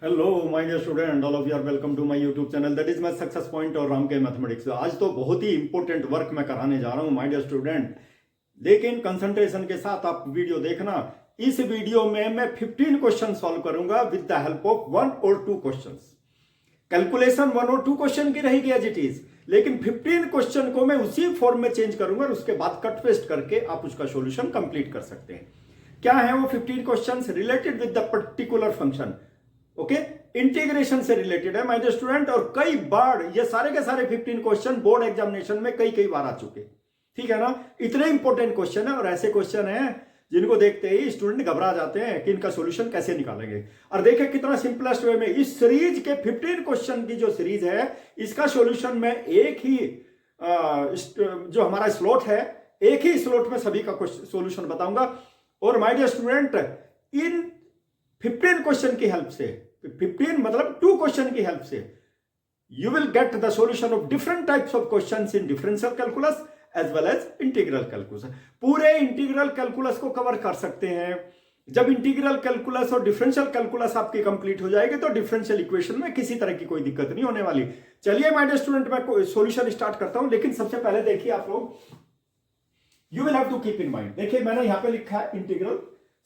Hello my dear student, all of you are welcome to my YouTube channel that is my success point और राम के mathematics. आज तो बहुत ही important work मैं कराने जा रहा हूं माय डियर स्टूडेंट, लेकिन कंसंट्रेशन के साथ आप वीडियो देखना। इस वीडियो में मैं 15 क्वेश्चन सॉल्व करूंगा विद द हेल्प ऑफ 1 और 2 क्वेश्चंस। कैलकुलेशन 1 और 2 क्वेश्चन की रहेगी एज इट इज, लेकिन 15 क्वेश्चन को मैं उसी फॉर्म में चेंज करूंगा और उसके बाद कट पेस्ट करके आप उसका सॉल्यूशन कंप्लीट कर सकते हैं। क्या है वो 15 questions? Related with the particular function. Okay, integration से रिलेटेड है माय डियर स्टूडेंट, और कई बार ये सारे के सारे 15 क्वेश्चन बोर्ड एग्जामिनेशन में कई बार आ चुके। ठीक है ना, इतने इंपॉर्टेंट क्वेश्चन है और ऐसे क्वेश्चन है जिनको देखते ही स्टूडेंट घबरा जाते हैं कि इनका सॉल्यूशन कैसे निकालेंगे। और देखिए कितना सिंपलेस्ट वे में इस सीरीज के 15 क्वेश्चन की जो सीरीज है इसका सॉल्यूशन मैं एक ही जो हमारा स्लॉट है, एक ही स्लॉट में सभी का सॉल्यूशन बताऊंगा। और माय डियर स्टूडेंट, इन 15 क्वेश्चन की हेल्प से, 15 मतलब 2 क्वेश्चन की हेल्प से, you will get the solution of different types of questions in differential calculus as well as integral calculus। पूरे इंटीग्रल कैलकुलस को कवर कर सकते हैं। जब इंटीग्रल कैलकुलस और डिफरेंशियल कैलकुलस आपकी कंप्लीट हो जाएगी तो डिफरेंशियल इक्वेशन में किसी तरह की कोई दिक्कत नहीं होने वाली। चलिए माय डियर स्टूडेंट, मैं सॉल्यूशन स्टार्ट करता हूं, लेकिन सबसे पहले देखिए आप लोग, you will have to keep in mind. देखिए मैंने यहां पे लिखा है इंटीग्रल।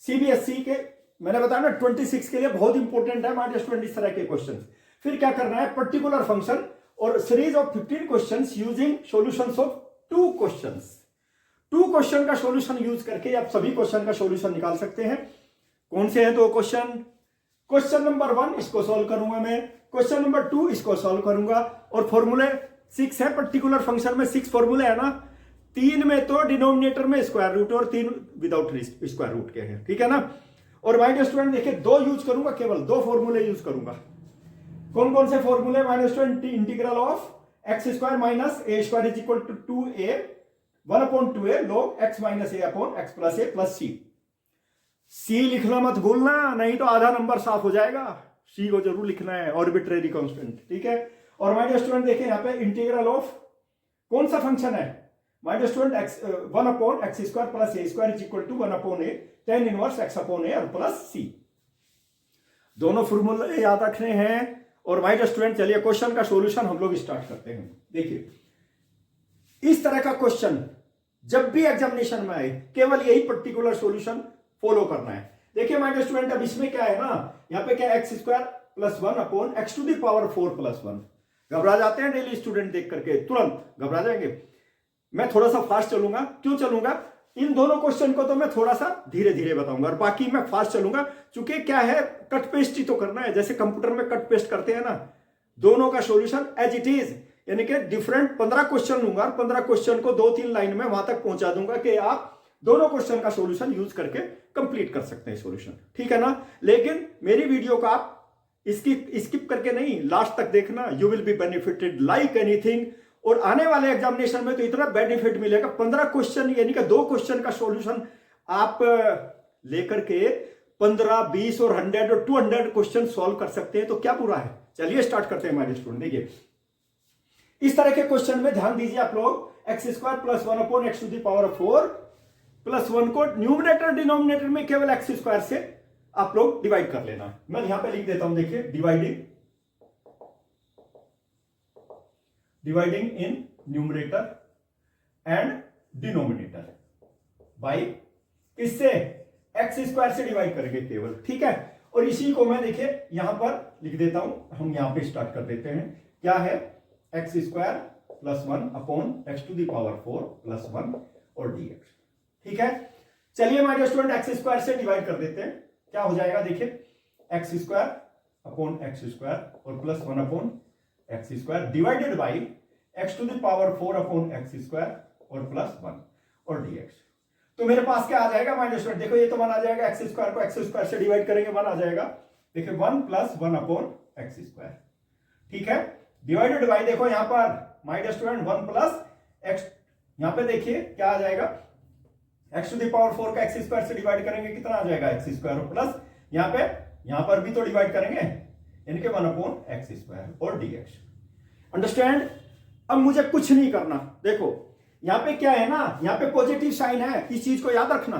सीबीएसई के मैंने बताया ना 26 के लिए बहुत इंपॉर्टेंट है माय डियर स्टूडेंट इस तरह के क्वेश्चंस। फिर क्या करना है, पर्टिकुलर फंक्शन और series of 15 questions using solutions of 2 questions. 2 question का सॉल्यूशन यूज करके आप सभी क्वेश्चन का सॉल्यूशन निकाल सकते हैं। कौन से हैं 2 क्वेश्चन? क्वेश्चन नंबर 1 इसको सॉल्व करूंगा मैं, क्वेश्चन नंबर 2 इसको सॉल्व करूंगा। और फॉर्मूले 6 है, पर्टिकुलर फंक्शन में 6 फॉर्मूले है ना, 3 में तो डिनोमिनेटर में स्क्वायर रूट और 3 विदाउट स्क्वायर रूट के हैं। ठीक है ना। और माय डियर स्टूडेंट देखिए 2 यूज करूंगा, केवल 2 फॉर्मूले यूज करूंगा। कौन कौन से फॉर्मूले my dear student? Integral of x square minus a square is equal to 2a 1/2a log x minus a upon x plus a plus c. C लिखना मत भूलना, नहीं तो आधा नंबर साफ हो जाएगा। सी को जरूर लिखना है, ऑर्बिट्रेरी कांस्टेंट। ठीक है। और माय डियर स्टूडेंट देखिए यहां पे इंटीग्रल ऑफ कौन सा फंक्शन है my dear student? x 1/x square plus a square is equal to 1/a tan inverse x upon a और प्लस सी। दोनों फॉर्मूले याद रखने हैं। और माय डियर स्टूडेंट चलिए क्वेश्चन का सॉल्यूशन हम लोग स्टार्ट करते हैं। देखिए इस तरह का क्वेश्चन जब भी एग्जामिनेशन में आए केवल यही पर्टिकुलर सॉल्यूशन फॉलो करना है। देखिए माय डियर स्टूडेंट, अब इसमें क्या है ना, यहां पे क्या x square plus 1 upon x to the power 4 plus 1। घबरा जाते हैं डेली स्टूडेंट देख करके, तुरंत घबरा जाएंगे। मैं थोड़ा सा फास्ट चलूंगा। क्यों चलूंगा? इन दोनों क्वेश्चन को तो मैं थोड़ा सा धीरे धीरे बताऊंगा और बाकी मैं फास्ट चलूंगा, क्योंकि क्या है कट पेस्ट ही तो करना है, जैसे कंप्यूटर में कट पेस्ट करते हैं ना। दोनों का सॉल्यूशन एज इट इज, यानी कि डिफरेंट 15 क्वेश्चन लूंगा और 15 क्वेश्चन को 2-3 लाइन में वहां तक पहुंचा दूंगा कि आप दोनों क्वेश्चन का सॉल्यूशन यूज करके कंप्लीट कर सकते हैं सॉल्यूशन। ठीक है ना। लेकिन मेरी वीडियो को आप स्किप करके नहीं, लास्ट तक देखना, you will be benefited like anything. और आने वाले एग्जामिनेशन में तो इतना बेनिफिट मिलेगा, 15 क्वेश्चन यानी कि 2 क्वेश्चन का सॉल्यूशन आप लेकर के 15, 20 और 100 और 200 क्वेश्चन सॉल्व कर सकते हैं, तो क्या बुरा है। चलिए स्टार्ट करते हैं हमारे स्टूडेंट। देखिए इस तरह के क्वेश्चन में ध्यान दीजिए आप लोग। X square plus 1 upon x to the power 4 plus 1 को न्यूमरेटर डिनोमिनेटर में केवल एक्स स्क्वायर से आप लोग डिवाइड कर लेना। मैं यहां पे लिख देता हूं, देखिए dividing in numerator and denominator bye किससे? एक्स स्क्वायर से डिवाइड करेंगे केवल। ठीक है। और इसी को मैं देखिए यहां पर लिख देता हूं, हम यहां पे स्टार्ट कर देते हैं। क्या है? X square plus 1 upon x to the power 4 plus 1 और dx। ठीक है। चलिए हमारे स्टूडेंट एक्स स्क्वायर से डिवाइड कर देते हैं। क्या हो जाएगा? देखिए x square upon x square और plus 1 upon x square divided by x to the power 4 upon x square और प्लस 1 और dx। तो मेरे पास क्या आ जाएगा माय डियर स्टूडेंट? देखो ये तो 1 आ जाएगा, एक्स स्क्वायर को एक्स स्क्वायर से डिवाइड करेंगे 1 आ जाएगा। देखिए 1 प्लस 1 अपॉन एक्स स्क्वायर। ठीक है। डिवाइडेड बाई देखो यहां पर my dear student 1 plus x, यहां पे देखिए क्या आ जाएगा, एक्स टू द पावर 4 का एक्स स्क्वायर से डिवाइड करेंगे कितना आ जाएगा? एक्स स्क्वायर और प्लस यहां पर भी तो डिवाइड करेंगे, यानी कि 1 अपॉन एक्स स्क्वायर और dx। अंडरस्टैंड? अब मुझे कुछ नहीं करना। देखो यहां पे क्या है ना, यहां पे पॉजिटिव साइन है, इस चीज को याद रखना।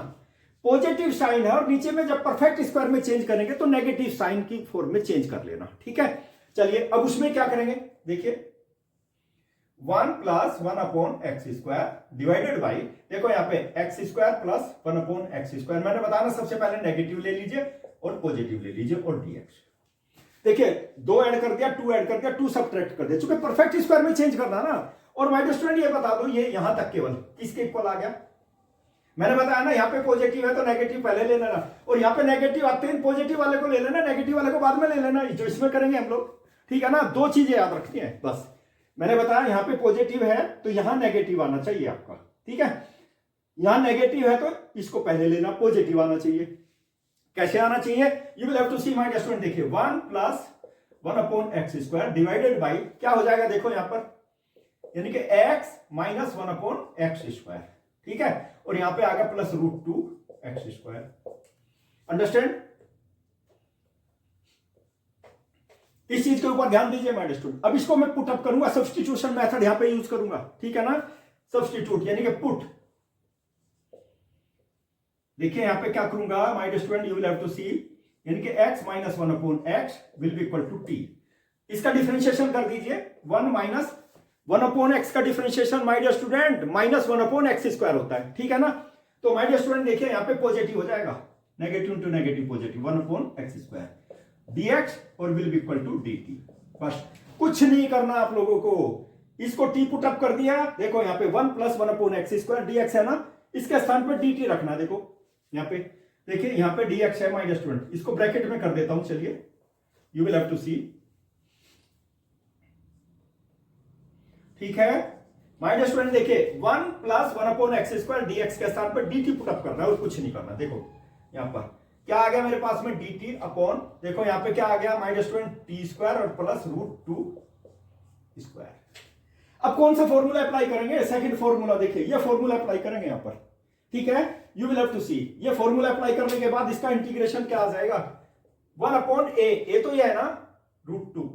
पॉजिटिव साइन है और नीचे में जब परफेक्ट स्क्वायर में चेंज करेंगे तो नेगेटिव साइन की फॉर्म में चेंज कर लेना, ठीक है। चलिए अब उसमें क्या करेंगे, देखिए 1 plus 1 upon x square divided by, देखो यहाँ पे x square plus 1 upon x square, मैंने बताया सबसे पहले नेगेटिव ले लीजिए और पॉजिटिव ले लीजिए और डीएक्स। देखिए 2 ऐड कर दिया, 2 ऐड कर दिया, 2 सब्ट्रैक्ट कर दिया, चूंकि परफेक्ट स्क्वायर में चेंज करना ना। और माय डियर स्टूडेंट ये बता दो, ये यहां तक केवल किसके इक्वल आ गया, मैंने बताया ना यहाँ पे पॉजिटिव है तो नेगेटिव पहले ले लेना, और यहाँ पे नेगेटिव आते हैं पॉजिटिव वाले को ले लेना, नेगेटिव वाले को बाद में ले लेना, जो इसमें करेंगे हम लोग, ठीक है ना। 2 चीजें याद रखनी है बस। मैंने बताया यहाँ पे पॉजिटिव है तो यहां नेगेटिव आना चाहिए आपका, ठीक है। यहां नेगेटिव है तो इसको पहले लेना, पॉजिटिव आना चाहिए। कैसे आना चाहिए, you will have to see my dear student. देखिए 1 plus 1 upon x square divided by क्या हो जाएगा, देखो यहां पर, यानी कि x minus 1 upon x square, ठीक है। और यहां पे आ गया प्लस √2 एक्स स्क्वायर। अंडरस्टैंड, इस चीज के ऊपर ध्यान दीजिए माय डियर स्टूडेंट। अब इसको मैं पुट अप करूंगा, सब्स्टिट्यूशन मेथड यहां पे यूज करूंगा, ठीक है ना। सब्स्टिट्यूट यानी कि पुट, देखिए यहां पे क्या करूंगा my dear student, you will have to see, यानी कि x minus 1 upon x will be equal to t। इसका डिफरेंशिएशन कर दीजिए, 1 माइनस 1 अपॉन एक्स का differentiation my dear student minus 1 upon x square होता है, ठीक है ना। तो माय डियर स्टूडेंट देखिए यहां पे पॉजिटिव हो जाएगा, negative to negative positive, 1 upon x square dx और will be equal to dt। बस कुछ नहीं करना आप लोगों को, इसको t पुट अप कर दिया, देखो यहां पे 1 plus 1 upon x square dx है ना, इसके स्थान पर dt रखना, देखो यहां पे, देखिए यहां पे dx है माय डियर स्टूडेंट, इसको ब्रैकेट में कर देता हूं, चलिए यू विल हैव टू सी, ठीक है। माय डियर स्टूडेंट देखिए 1 plus 1 upon x square dx के स्थान पर dt पुट अप करना है और कुछ नहीं करना। देखो यहां पर क्या आ गया मेरे पास में, dt अपॉन, देखो यहां पे क्या आ गया my dear student, t square और प्लस √2 स्क्वायर। अब कौन सा फॉर्मूला अप्लाई करेंगे, सेकंड फॉर्मूला, देखिए ये फॉर्मूला अप्लाई करेंगे यहां पर, ठीक है। You will have to see, ये फॉर्मूला अप्लाई करने के बाद इसका इंटीग्रेशन क्या आ जाएगा, 1 अपॉन ए तो ये है ना √2,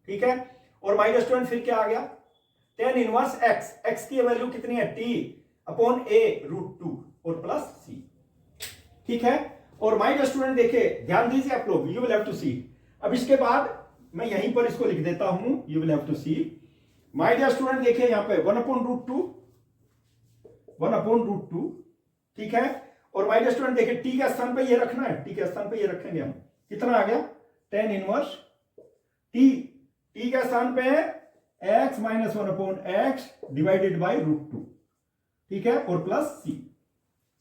ठीक है। और माय डियर स्टूडेंट फिर क्या आ गया, tan इनवर्स x, x की वैल्यू कितनी है, t अपॉन a √2 और प्लस c, ठीक है। और माय डियर स्टूडेंट देखिए ध्यान दीजिए आप लोग, you will have to see. अब इसके बाद मैं यहीं पर इसको लिख देता हूं, you will have to see. My dear student देखिए यहां पे 1 अपॉन √2, ठीक है। और माय डियर स्टूडेंट देखिए t के स्थान पे ये रखना है, t के स्थान पे ये रखेंगे हम, कितना आ गया, tan इनवर्स t के स्थान पे है x minus 1 upon x divided by √2, ठीक है, और प्लस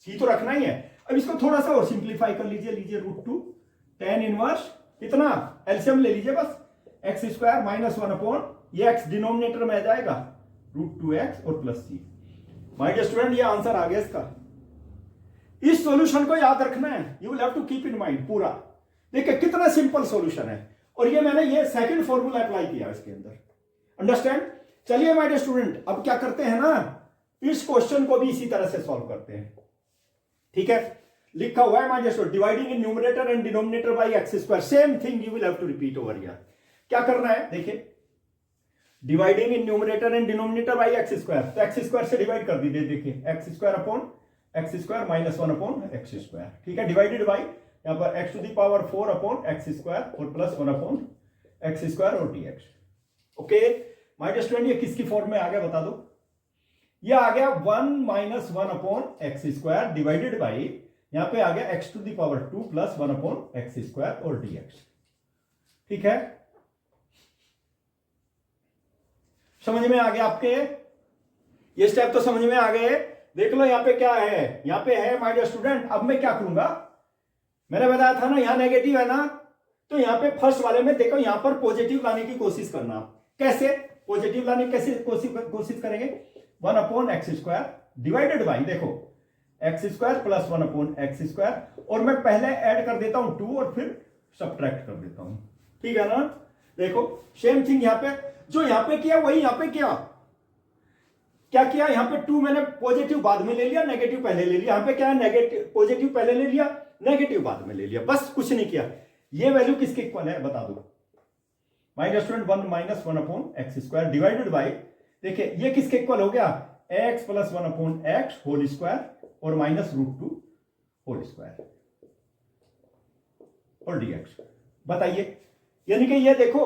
c तो रखना ही है। अब इसको थोड़ा सा और सिंप्लीफाई कर लीजिए √2 tan इनवर्स कितना, एलसीएम ले लीजिए बस, एक्स स्क्वायर माइनस 1 अपॉन, ये x डिनोमिनेटर में आ जाएगा √2x और plus c। My dear student ये आंसर आ गया इसका। इस सॉल्यूशन को याद रखना है, you will have to keep in mind पूरा। देखिए कितना सिंपल सॉल्यूशन है, और ये मैंने ये सेकंड फॉर्मूला अप्लाई किया इसके अंदर, अंडरस्टैंड। चलिए माय डियर स्टूडेंट अब क्या करते हैं ना, इस क्वेश्चन को भी इसी तरह से सॉल्व करते हैं, ठीक है। लिखा हुआ है my dear student, dividing in numerator and denominator by x square, same thing you will have to repeat over here. क्या करना है, देखिए dividing in numerator and denominator by x square, तो एक्स स्क्वायर से डिवाइड कर दीजिए, देखिए x square upon x square minus 1 upon x square, ठीक है, डिवाइडेड बाई यहां पर x to the power 4 upon x square और प्लस 1 अपॉन एक्स स्क्वायर और dx। Okay my dear student ये किसकी फॉर्म में आ गया बता दो, ये आ गया 1 minus 1 upon x square divided by, यहां पे आ गया x to the power 2 plus 1 upon x square और dx, ठीक है। समझ में आ गया आपके, ये स्टेप तो समझ में आ गए। देख लो यहां पे क्या है, यहां पे है माय डियर स्टूडेंट। अब मैं क्या करूंगा, मैंने बताया था ना यहां नेगेटिव है ना, तो यहां पे फर्स्ट वाले में देखो यहां पर पॉजिटिव लाने की कोशिश करना। कैसे पॉजिटिव लाने, कैसे कोशिश करेंगे, 1 upon x square divided by, देखो x square plus 1 upon x square, और मैं पहले ऐड कर देता हूं 2 और फिर सब्ट्रैक्ट कर देता हूं, ठीक है ना। देखो सेम थिंग यहां पे, जो यहां पे किया वही यहां पे क्या किया, यहां पे 2 मैंने पॉजिटिव बाद में ले लिया, नेगेटिव पहले ले लिया। यहां पे क्या है, नेगेटिव पॉजिटिव पहले ले लिया, नेगेटिव बाद में ले लिया, बस कुछ नहीं किया। ये वैल्यू किसके इक्वल है बता दो, my dear student 1 minus 1 upon x square divided by, देखिए ये किसके इक्वल हो गया, x plus 1 upon x whole square और माइनस √2 होल स्क्वायर और dx। बताइए, यानी कि ये देखो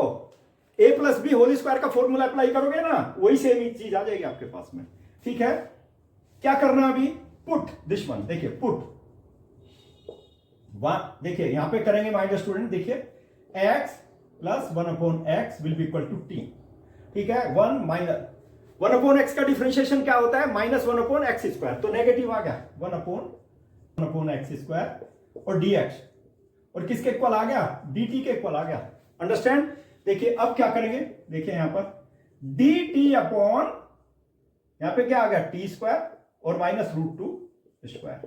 a plus b whole square का फॉर्मूला अप्लाई करोगे ना, वही सेम ही चीज आ जाएगी आपके पास में। ठीक है, क्या करना अभी, पुट दिस वन, देखिए पुट वन, देखिए यहां पे करेंगे माय डियर स्टूडेंट, देखिए x plus 1/x will be equal to t। ठीक है, 1/x का डिफरेंशिएशन क्या होता है, -1/x², तो नेगेटिव आ गया 1/x² और dx, और किसके इक्वल आ गया, dt के इक्वल आ गया। अंडरस्टैंड। देखिए अब क्या करेंगे, देखिए यहां पर dt अपॉन, यहां पे क्या आ गया t² और -√2²।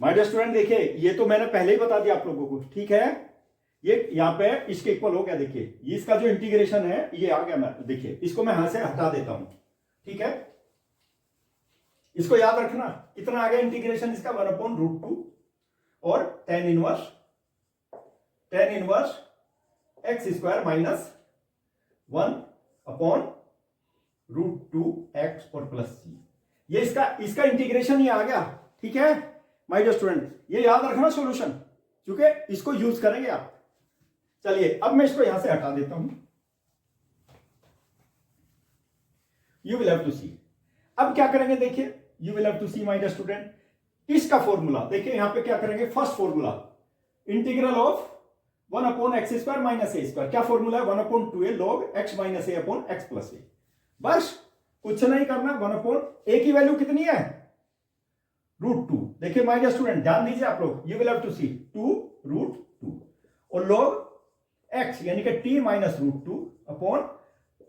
माय डियर स्टूडेंट देखिए, ये तो मैंने पहले ही बता दिया आप लोगों को। ठीक है, ये यहां पे इसके इक्वल हो गया। देखिए इसका जो इंटीग्रेशन है ये आ गया, मैं देखिए इसको मैं यहां से हटा देता हूं। ठीक है, इसको याद रखना, कितना आ गया इंटीग्रेशन इसका, 1/√2 और tan इनवर्स x² -1/√2x और प्लस c, ये इसका इंटीग्रेशन ये आ गया। ठीक है माय डियर स्टूडेंट, ये याद रखना सॉल्यूशन, क्योंकि इसको यूज करेंगे आप। चलिए अब मैं इसको यहां से हटा देता हूं, you will have to see. अब क्या करेंगे, देखिए you will have to see my dear student, इसका फॉर्मूला देखिए यहां पे क्या करेंगे, first formula integral of 1/x² -a², क्या फॉर्मूला है, 1/2a log x - a upon x plus a। बस कुछ नहीं करना, 1/a की वैल्यू कितनी है, √2। देखिए माय डियर स्टूडेंट ध्यान दीजिए आप लोग, यू विल हैव टू सी 2√2 और log x यानी कि t -√2 अपॉन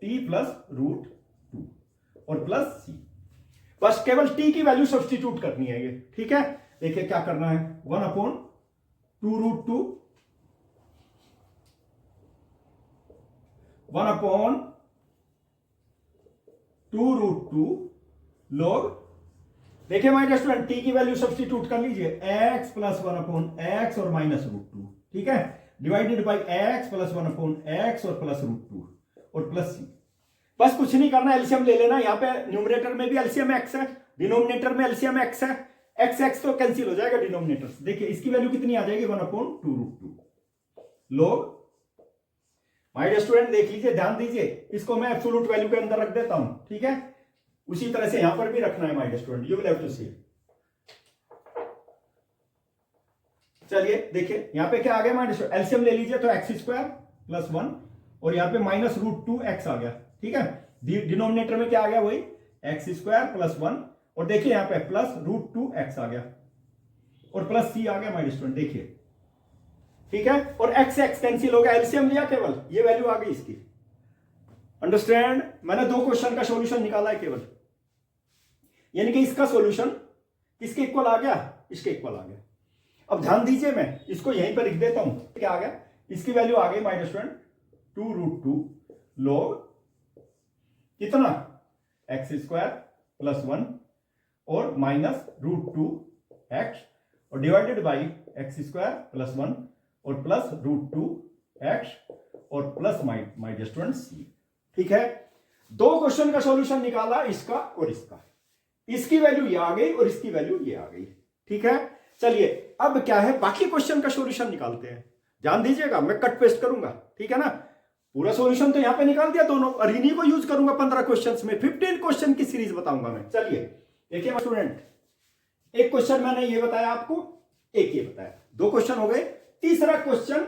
t प्लस √2 और प्लस c। बस केवल t की वैल्यू सब्स्टिट्यूट करनी है ये। ठीक है, देखिए क्या करना है, 1/2√2 1/2√2 log, देखिए माय डियर स्टूडेंट t की वैल्यू सब्स्टिट्यूट कर लीजिए, x प्लस 1/x और -√2। ठीक है, divided by x plus 1/x और प्लस √2 और प्लस c। बस कुछ नहीं करना, एलसीएम ले लेना। यहां पे न्यूमरेटर में भी एलसीएम x है, डिनोमिनेटर में एलसीएम x है, x तो कैंसिल हो जाएगा डिनोमिनेटर से। देखिए इसकी वैल्यू कितनी आ जाएगी, 1/2√2 log, माय डियर स्टूडेंट देख लीजिए, ध्यान दीजिए, इसको मैं एब्सोल्यूट वैल्यू के अंदर रख देता हूं। ठीक है, उसी तरह से यहां पर भी रखना है my dear student, you will have to see. चलिए देखिए यहां पे क्या आ गया माय डियर स्टूडेंट, एलसीएम ले लीजिए तो x² प्लस 1 और यहां पे -√2x आ गया। ठीक है, डिनोमिनेटर में क्या आ गया, वही x² प्लस 1 और देखिए यहां पे प्लस √2x आ गया और प्लस c आ गया माय डियर स्टूडेंट। देखिए ठीक है, और x कैंसिल हो गया, एलसीएम लिया केवल, ये वैल्यू आ गई इसकी। अंडरस्टैंड, मैंने 2 क्वेश्चन का सॉल्यूशन निकाला है केवल, यानी कि इसका सॉल्यूशन किसके इक्वल आ गया, इसके इक्वल आ गया। अब ध्यान दीजिए, मैं इसको यहीं पर लिख देता हूं, क्या आ गया, इसकी वैल्यू आ गई माय डियर स्टूडेंट 2√2 log कितना, x² प्लस 1 और -√2x और डिवाइडेड बाई x² प्लस 1 और प्लस √2x और plus my dear student c। ठीक है, 2 क्वेश्चन का सॉल्यूशन निकाला, इसका और इसका, इसकी वैल्यू ये आ गई और इसकी वैल्यू ये आ गई। ठीक है, चलिए अब क्या है, बाकी क्वेश्चन का सॉल्यूशन निकालते हैं। ध्यान दीजिएगा, मैं कट पेस्ट करूंगा। ठीक है ना, पूरा सॉल्यूशन तो यहां पे निकाल दिया दोनों, और इन्हीं को यूज करूंगा 15 क्वेश्चंस में, 15 क्वेश्चन की सीरीज बताऊंगा मैं। चलिए देखिए स्टूडेंट, एक क्वेश्चन मैंने ये बताया आपको, एक ये बताया, 2 क्वेश्चन हो गए। तीसरा क्वेश्चन,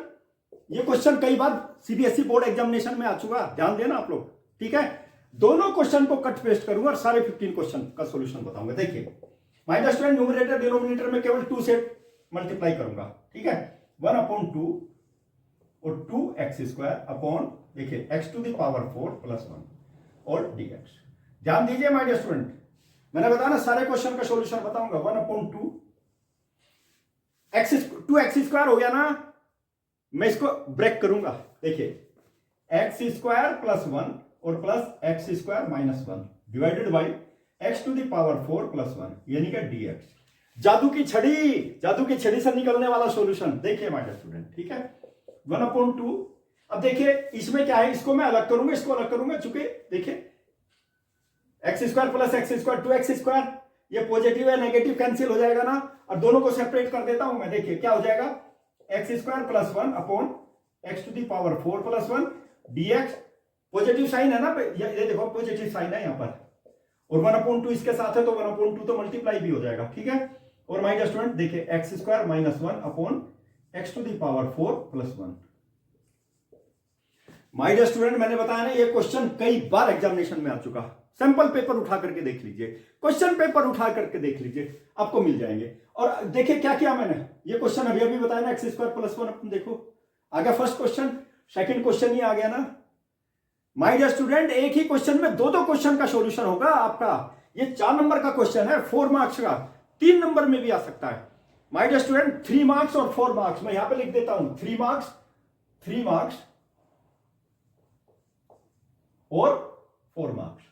ये क्वेश्चन कई बार सीबीएसई बोर्ड एग्जामिनेशन में आ चुका, ध्यान देना आप लोग। ठीक है, दोनों क्वेश्चन को कट पेस्ट करूंगा और सारे 15 क्वेश्चन का सॉल्यूशन बताऊंगा। देखिए my dear student, numerator denominator में केवल 2 से मल्टीप्लाई करूंगा। ठीक है, 1/2 और 2x² अपॉन, देखिए x to the power 4 plus 1 और dx। ध्यान दीजिए माय डियर स्टूडेंट, मैंने बताया ना सारे क्वेश्चन का सॉल्यूशन बताऊंगा। 1/2 2x² हो गया ना, मैं इसको ब्रेक करूंगा। देखिए x² प्लस 1 और plus x² minus 1 divided by x to the power 4 plus 1 यानी कि dx। जादू की छड़ी से निकलने वाला सॉल्यूशन देखिए माय डियर स्टूडेंट। ठीक है, 1/2। अब देखिए इसमें क्या है, इसको मैं अलग करूंगा, इसको अलग करूंगा, चूंकि देखिए x² प्लस x² 2x², ये पॉजिटिव है नेगेटिव कैंसिल हो जाएगा ना, और दोनों को सेपरेट कर देता हूं मैं। देखिए क्या हो जाएगा, x square plus 1 upon x to the power 4 plus 1 dx। Positive sign है ना, ये देखो पॉजिटिव साइन है यहाँ पर, और 1/2 इसके साथ है तो 1/2 तो मल्टीप्लाई भी हो जाएगा, ठीक है। और माय डियर स्टूडेंट देखिए x square minus 1 upon x to the power 4 plus 1। My dear student मैंने बताया ना, ये क्वेश्चन कई बार एग्जामिनेशन में आ चुका। सैंपल पेपर उठा करके देख लीजिए, क्वेश्चन पेपर उठा करके देख लीजिए, आपको मिल जाएंगे। और देखिए क्या किया मैंने, ये क्वेश्चन अभी अभी बताया ना, एक्स स्क्वायर प्लस 1 अपन देखो आ गया फर्स्ट क्वेश्चन, सेकंड क्वेश्चन ही आ गया ना। माय डियर स्टूडेंट एक ही क्वेश्चन में दो क्वेश्चन का सॉल्यूशन होगा आपका। ये 4 नंबर का क्वेश्चन है, 4 मार्क्स का, 3 नंबर में भी आ सकता है। माय डियर स्टूडेंट 3 मार्क्स और 4 मार्क्स, मैं यहां पे लिख देता हूं 3 मार्क्स और 4 मार्क्स।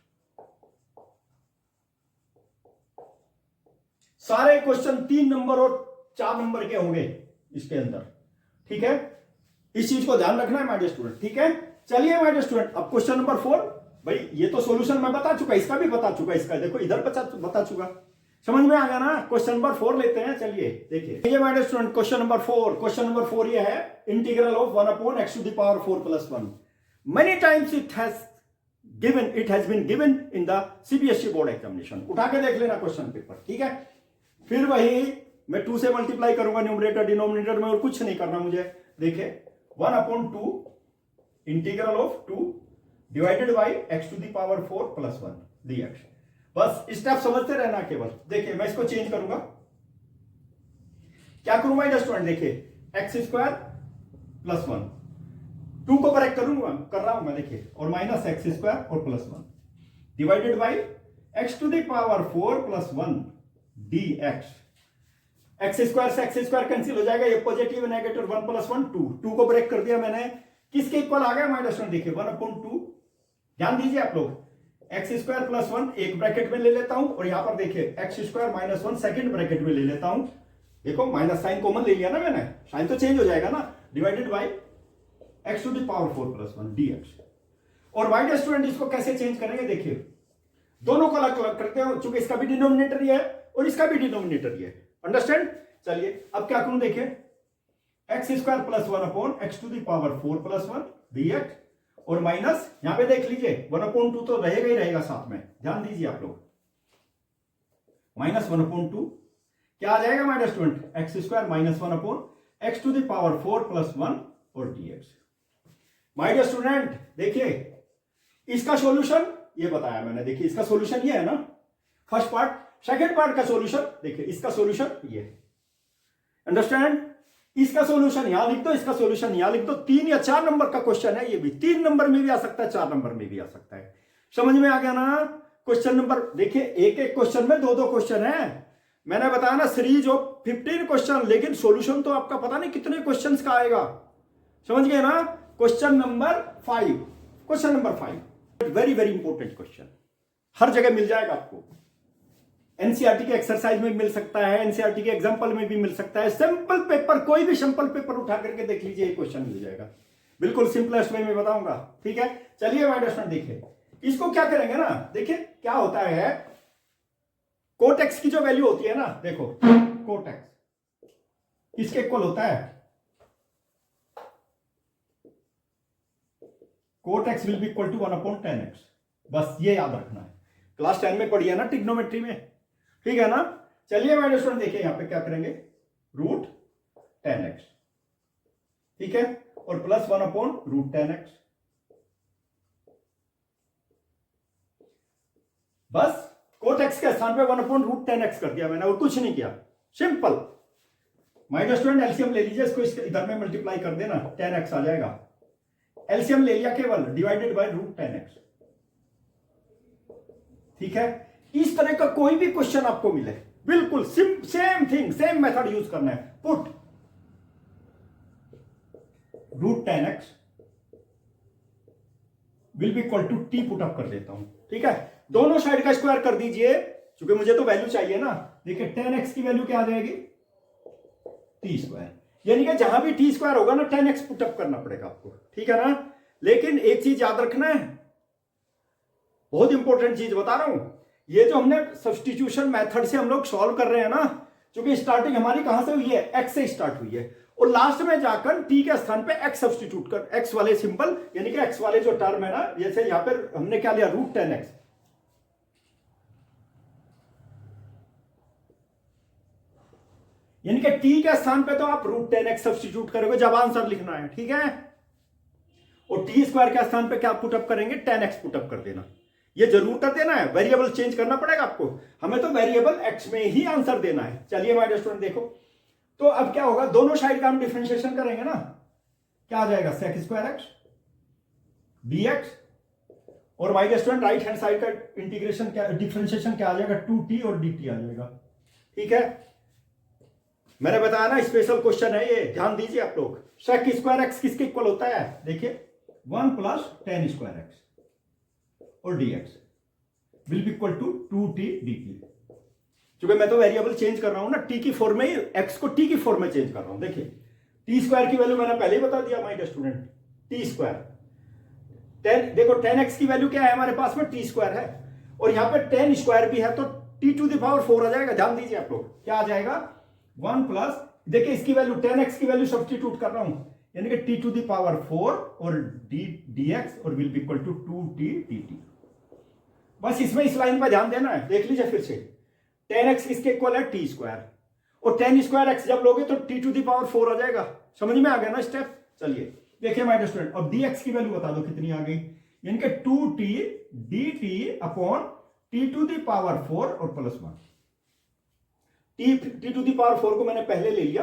सारे क्वेश्चन 3 नंबर और 4 नंबर के होंगे इसके अंदर, ठीक है। इस चीज को ध्यान रखना है माय डियर स्टूडेंट, ठीक है। चलिए माय डियर स्टूडेंट अब क्वेश्चन नंबर 4, भाई ये तो सॉल्यूशन मैं बता चुका, इसका भी बता चुका, इसका देखो इधर बता चुका, समझ में आ गया ना। क्वेश्चन नंबर 4 लेते हैं, चलिए देखिए ये my dear student question number 4 ये है integral of 1 upon x to the power 4 plus 1। Many times it has been given in the CBSE board examination. उठा के देख लेना क्वेश्चन पेपर, ठीक है। फिर वही मैं 2 से मल्टीप्लाई करूंगा न्यूमरेटर डिनोमिनेटर में, और कुछ नहीं करना मुझे। देखिए 1/2 integral of 2 divided by x to the power 4 plus 1 dx। बस स्टेप समझते रहना केवल। देखिए मैं इसको चेंज करूंगा, क्या करूंगा माय डियर स्टूडेंट, देखिए एक्स स्क्वायर प्लस 1, 2 को ब्रेक कर रहा हूं मैं, देखिए, और माइनस एक्स स्क्वायर और plus 1 divided by x to the power 4 plus 1 dx। X square से एक्स स्क्वायर कैंसिल हो जाएगा, ये पॉजिटिव नेगेटिव 1 प्लस 1 2 को ब्रेक कर दिया मैंने, किसके इक्वल आ गया माय डियर स्टूडेंट, देखिए 1/2। ध्यान दीजिए आप लोग, एक्स स्क्वायर प्लस 1 एक ब्रैकेट में ले लेता हूं, और यहां पर देखिए x square minus 1 second bracket में ले लेता हूं। देखो माइनस साइन कॉमन ले लिया ना मैंने, साइन तो चेंज हो जाएगा ना, divided by x to the power 4 plus 1 dx। और माय डियर स्टूडेंट इसको कैसे चेंज करेंगे, देखिए दोनों को अलग अलग करते हो, चूंकि इसका भी डिनोमिनेटर ही है और इसका भी डिनोमिनेटर ही है, अंडरस्टैंड। चलिए अब क्या करूं, देखिए x square plus 1 upon x to the power 4 plus 1 dx, और माइनस यहां पे देख लीजिए 1/2 तो रहेगा ही रहेगा साथ में, ध्यान दीजिए आप लोग, माइनस 1/2 क्या आ जाएगा my dear student, x square minus 1 upon x to the power 4 plus 1 और dx। माय डियर स्टूडेंट देखिए इसका सॉल्यूशन ये बताया मैंने, देखिए इसका सॉल्यूशन ये है ना, फर्स्ट पार्ट। सेकंड पार्ट का सॉल्यूशन देखिए, इसका सॉल्यूशन ये, अंडरस्टैंड। इसका सॉल्यूशन यहां लिख दो, इसका सॉल्यूशन यहां लिख दो। 3 या 4 नंबर का क्वेश्चन है, ये भी 3 नंबर में भी आ सकता है, 4 नंबर में भी आ सकता है। समझ में आ गया ना। क्वेश्चन नंबर देखिए, एक एक क्वेश्चन में 2 क्वेश्चन है। मैंने बताया ना सीरीज ऑफ 15 क्वेश्चन, लेकिन सॉल्यूशन तो आपका पता नहीं कितने क्वेश्चन का आएगा, समझ गए ना। Question number 5 very very important question, हर जगह मिल जाएगा आपको। एनसीईआरटी के एक्सरसाइज में मिल सकता है, एनसीईआरटी के एग्जांपल में भी मिल सकता है। सिंपल पेपर, कोई भी सिंपल पेपर उठा करके देख लीजिए, ये क्वेश्चन मिल जाएगा, बिल्कुल सिंपलेस्ट वे में बताऊंगा, ठीक है। चलिए माय डियर स्टूडेंट देखिए इसको क्या करेंगे ना, देखिए क्या होता है, कोटेक्स की जो वैल्यू होती है ना, देखो कोटेक्स किसके इक्वल होता है, cot x will be equal to 1/10x। बस ये याद रखना है, क्लास 10 में पढ़ी है ना ट्रिग्नोमेट्री में, ठीक है ना। चलिए माय डियर स्टूडेंट देखिए यहां पे क्या करेंगे, √10x, ठीक है, और प्लस 1/√10x। बस कोटेक्स के स्थान पे 1/√10x कर दिया मैंने, और कुछ नहीं किया, simple. My dear student LCM ले लीजिए, इसको इसके इधर में मल्टीप्लाई कर देना, 10x आ जाएगा। एलसीएम ले लिया केवल, डिवाइडेड बाय √10x, ठीक है। इस तरह का कोई भी क्वेश्चन आपको मिले, बिल्कुल same thing, same method use करना है। Put √10x will be equal to t, put up कर देता हूं, ठीक है। दोनों साइड का स्क्वायर कर दीजिए, क्योंकि मुझे तो वैल्यू चाहिए ना। देखिए 10x की वैल्यू क्या आ जाएगी, t², यानी कि जहां भी t² होगा ना 10x पुट अप करना पड़ेगा आपको, ठीक है ना। लेकिन एक चीज याद रखना है, बहुत इंपॉर्टेंट चीज बता रहा हूं, ये जो हमने सब्स्टिट्यूशन मेथड से हम लोग सॉल्व कर रहे हैं ना, क्योंकि स्टार्टिंग हमारी कहां से हुई है, एक्स से स्टार्ट हुई है, और लास्ट में जाकर टी के स्थान पे एक्स सब्स्टिट्यूट कर, एक्स वाले सिंबल यानी कि एक्स वाले जो टर्म है ना, जैसे यहां पर हमने क्या लिया, रूट 10x, यानी कि टी के स्थान पे तो आप रूट 10x सब्स्टिट्यूट करोगे जब आंसर लिखना है, ठीक है, और टी स्क्वायर के स्थान पे क्या पुटअप करेंगे, 10x पुटअप कर देना। ये जरूर कर देना है, वेरिएबल चेंज करना पड़ेगा आपको, हमें तो वेरिएबल x में ही आंसर देना है। चलिए माय डियर स्टूडेंट देखो, तो अब क्या होगा, दोनों साइड का हम डिफरेंशिएशन करेंगे ना, क्या आ जाएगा, sec स्क्वायर x dx, और my dear student right hand side का इंटीग्रेशन क्या, डिफरेंशिएशन क्या आ जाएगा, 2t और dt आ जाएगा, ठीक है। मैंने बताया ना स्पेशल क्वेश्चन है ये, ध्यान दीजिए आप लोग। sec स्क्वायर x किसके इक्वल होता है, देखिए 1 प्लस tan स्क्वायर x और dx will be equal to 2t dt। क्योंकि मैं तो वेरिएबल चेंज कर रहा हूं ना, t की फॉर्म में, x को t की फॉर्म में चेंज कर रहा हूं। देखिए t स्क्वायर की वैल्यू मैंने पहले ही बता दिया my dear student, t square 10, देखो 10x की वैल्यू क्या है हमारे पास में, t स्क्वायर है, और यहां पे 10 स्क्वायर भी है तो t टू द पावर 4 आ जाएगा। ध्यान दीजिए आप लोग, क्या आ जाएगा, 1 प्लस, देखिए इसकी वैल्यू 10x की वैल्यू सब्स्टिट्यूट कर रहा हूं, यानी कि t टू द पावर 4 और dx और will be equal to 2t dt। बस इसमें इस लाइन पर ध्यान देना है, देख लीजिए फिर से, 10x किसके इक्वल है, t स्क्वायर, और 10 स्क्वायर x जब लोगे तो t टू द पावर 4 आ जाएगा। समझ में आ गया ना स्टेप। चलिए देखिए माय डियर स्टूडेंट, अब dx की वैल्यू बता दो कितनी आ गई, यानी कि 2t dt upon t to the power 4 और plus 1। T to the power 4 को मैंने पहले ले लिया,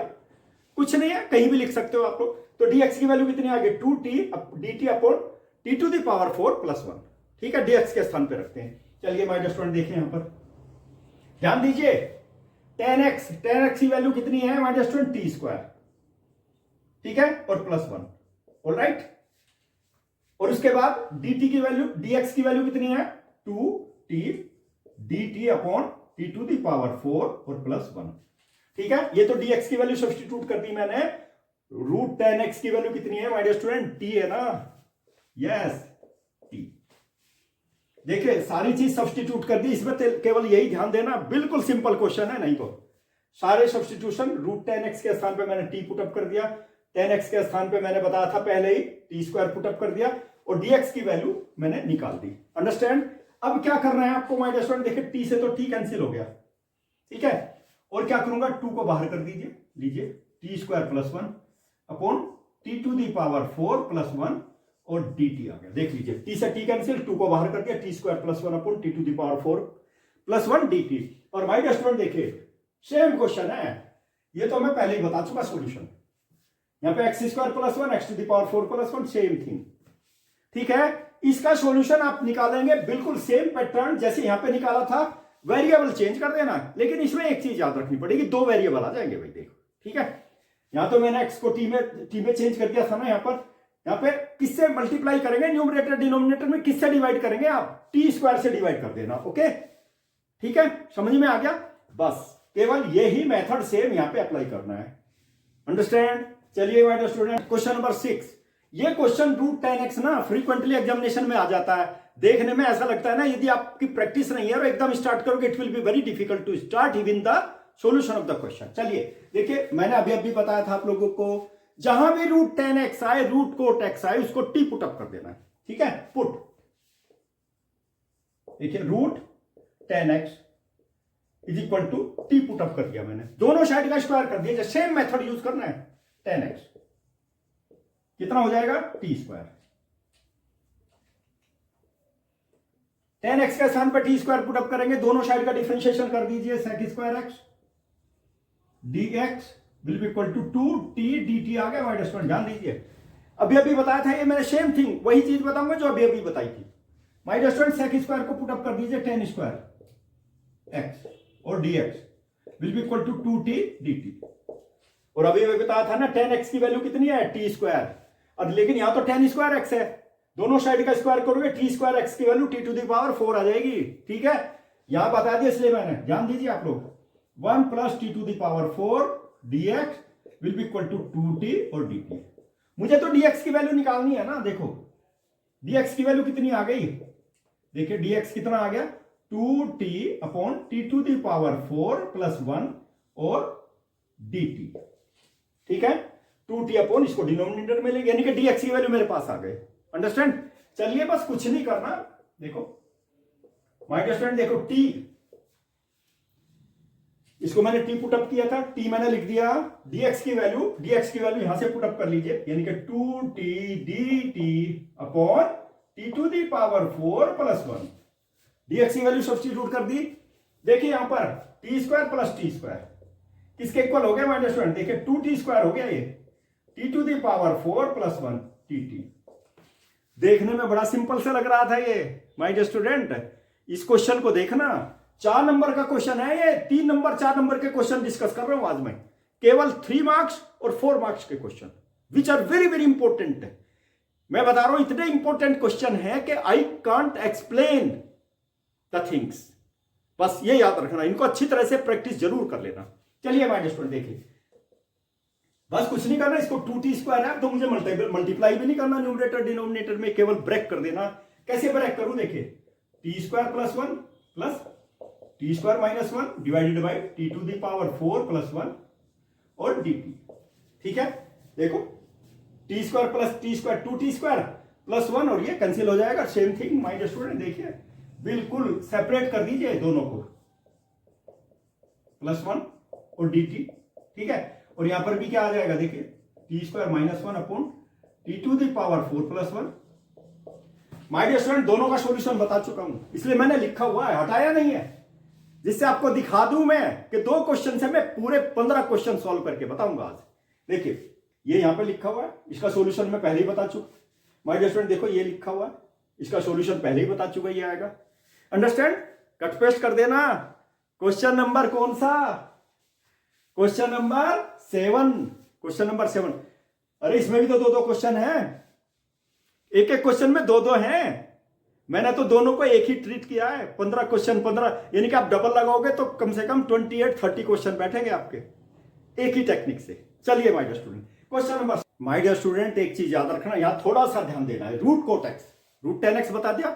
कुछ नहीं है, कहीं भी लिख सकते हो आप लोग। तो dx की वैल्यू कितनी आ गई, 2t dt upon t to the power 4 plus 1, ठीक है, dx के स्थान पे रखते हैं। चलिए माय डियर स्टूडेंट देखिए यहां पर ध्यान दीजिए, 10x की वैल्यू कितनी है my dear student, t square, ठीक है, और प्लस 1, ऑलराइट। और उसके बाद dt की वैल्यू, dx की वैल्यू कितनी है, 2t dt upon t to the power 4 और प्लस 1, ठीक है। ये तो dx की वैल्यू सब्स्टिट्यूट कर दी मैंने, रूट 10x की वैल्यू कितनी है माय डियर स्टूडेंट, t है ना, यस t। देखिए सारी चीज सब्स्टिट्यूट कर दी, इसमें केवल यही ध्यान देना, बिल्कुल सिंपल क्वेश्चन है, नहीं तो सारे सब्स्टिट्यूशन, रूट 10x के स्थान पे मैंने t पुटअप कर दिया, 10x के स्थान पे मैंने बताया था पहले ही t स्क्वायर पुटअप कर दिया, और dx की वैल्यू मैंने निकाल दी, अंडरस्टैंड। अब क्या करना है आपको माय डियर स्टूडेंट, देखिए t से तो t कैंसिल हो गया, ठीक है, और क्या करूंगा, 2 को बाहर कर दीजिए, लीजिए t square plus 1 upon t to the power 4 plus 1 और dt आ गया। देख लीजिए t से t कैंसिल, 2 को बाहर कर दिया, t square plus 1 upon t to the power 4 plus 1 dt। और माय डियर स्टूडेंट देखिए सेम क्वेश्चन है, ये तो मैं पहले ही बता चुका सोल्यूशन, यहां पे x square plus 1 x to the power 4 plus 1 same thing, ठीक है। इसका सॉल्यूशन आप निकालेंगे बिल्कुल सेम पैटर्न जैसे यहां पे निकाला था, वेरिएबल चेंज कर देना, लेकिन इसमें एक चीज याद रखनी पड़ेगी, 2 वेरिएबल आ जाएंगे भाई, देखो, ठीक है। यहां तो मैंने x को t में चेंज कर दिया था ना, यहां पे किससे मल्टीप्लाई करेंगे, न्यूमरेटर डिनोमिनेटर में किससे डिवाइड करेंगे, आप t स्क्वायर से डिवाइड कर देना, ओके, ठीक है, समझ में आ गया। बस केवल यही मेथड सेम यहां पे अप्लाई करना है, अंडरस्टैंड। चलिए my dear student, question number 6, ये क्वेश्चन रूट 10x ना फ्रीक्वेंटली एग्जामिनेशन में आ जाता है, देखने में ऐसा लगता है ना, यदि आपकी प्रैक्टिस नहीं है और एकदम स्टार्ट करोगे, it will be very difficult to start even the solution of the question. चलिए देखिए, मैंने अभी बताया था आप लोगों को, जहां भी रूट 10x आए, रूट कोट x आए, उसको t पुट अप कर देना है, ठीक है, पुट, देखिए root 10x is equal to t put up कर दिया मैंने, दोनों साइड का स्क्वायर कर दिया, सेम मेथड यूज करना है, 10x कितना हो जाएगा, t स्क्वायर, 10x के स्थान पर t स्क्वायर पुट अप करेंगे, दोनों साइड का डिफरेंशिएशन कर दीजिए, sec square x dx will be equal to 2t dt आ गया माय डियर स्टूडेंट। ध्यान दीजिए, अभी बताया था ये मैंने, सेम थिंग वही चीज बताऊंगा जो अभी बताई थी my dear student. sec square को पुट अप कर दीजिए, tan स्क्वायर x और dx will be equal to 2t dt। और अभी बताया था ना 10x की वैल्यू कितनी है, t स्क्वायर, अब लेकिन यहां तो 10 स्क्वायर x है, दोनों साइड का स्क्वायर करोगे, t स्क्वायर x की value t to the power 4 आ जाएगी, ठीक है, यहां बता दिया इसलिए मैंने, ध्यान दीजिए आप लोग, 1 plus t to the power 4 dx will be equal to 2t और dt। मुझे तो dx की वैल्यू निकालनी है ना, देखो dx की वैल्यू कितनी आ गई, देखिए dx कितना आ गया, 2t/t⁴ और dt। ठीक है, 2t अपॉन, इसको डिनोमिनेटर में लेंगे, यानी कि dx की वैल्यू मेरे पास आ गए। अंडरस्टैंड? चलिए बस कुछ नहीं करना, देखो माय डियर स्टूडेंट, देखो t, इसको मैंने t पुट अप किया था, t मैंने लिख दिया, dx की वैल्यू यहां से पुट अप कर लीजिए, यानी कि 2t dt upon t⁴ dx की वैल्यू सब्स्टिट्यूट कर दी। देखिए यहां पर t² + t² किसके इक्वल हो गया माय डियर स्टूडेंट? देखिए 2t² हो गया, ये t⁴ + 1 dt। देखने में बड़ा सिंपल से लग रहा था ये माय डियर स्टूडेंट। इस क्वेश्चन को देखना, 4 नंबर का क्वेश्चन है ये, 3 नंबर 4 नंबर के क्वेश्चन डिस्कस कर रहा हूं आज मैं, केवल 3 मार्क्स और 4 मार्क्स के question, which are very very important. मैं बता रहा हूं इतने इंपॉर्टेंट क्वेश्चन है कि I can't explain the things. बस ये याद रखना, इनको अच्छी तरह से प्रैक्टिस जरूर कर लेना। चलिए माय डियर स्टूडेंट देखिए, बस कुछ नहीं करना, इसको 2t² है तो मुझे मल्टीप्लाई भी नहीं करना न्यूमरेटर डिनोमिनेटर में, केवल ब्रेक कर देना। कैसे ब्रेक करूं? देखिए t² + 1 plus t² - 1 divided by t⁴ + 1 और dt। ठीक है, देखो t² + t² 2t² + 1 और ये कैंसिल हो जाएगा, same thing my dear student. देखिए बिल्कुल सेपरेट कर दीजिए दोनों को, +1 और dt। ठीक है, और यहां पर भी क्या आ जाएगा? देखिए t² - 1 upon t⁴ + 1। My dear student दोनों का सॉल्यूशन बता चुका हूं, इसलिए मैंने लिखा हुआ है, हटाया नहीं है, जिससे आपको दिखा दूं मैं कि 2 क्वेश्चन से मैं पूरे 15 क्वेश्चन सॉल्व करके बताऊंगा आज। देखिए ये यहां पे लिखा हुआ है, इसका सॉल्यूशन मैं पहले ही बता चुका। माय डियर स्टूडेंट देखो ये लिखा हुआ है, इसका सॉल्यूशन पहले ही बता चुका, ये आएगा। अंडरस्टैंड? कट पेस्ट कर देना। क्वेश्चन नंबर कौन सा? Question number 7। Question number 7। अरे इसमें भी तो 2-2 क्वेश्चन है, एक एक क्वेश्चन में 2-2 हैं। मैंने तो दोनों को एक ही ट्रीट किया है, 15 क्वेश्चन 15, यानी कि आप डबल लगाओगे तो कम से कम 28-30 क्वेश्चन बैठेंगे आपके एक ही टेक्निक से। चलिए my dear student, question number, my dear student एक चीज याद रखना, यहां थोड़ा सा ध्यान देना है। Root cot x, root 10x बता दिया,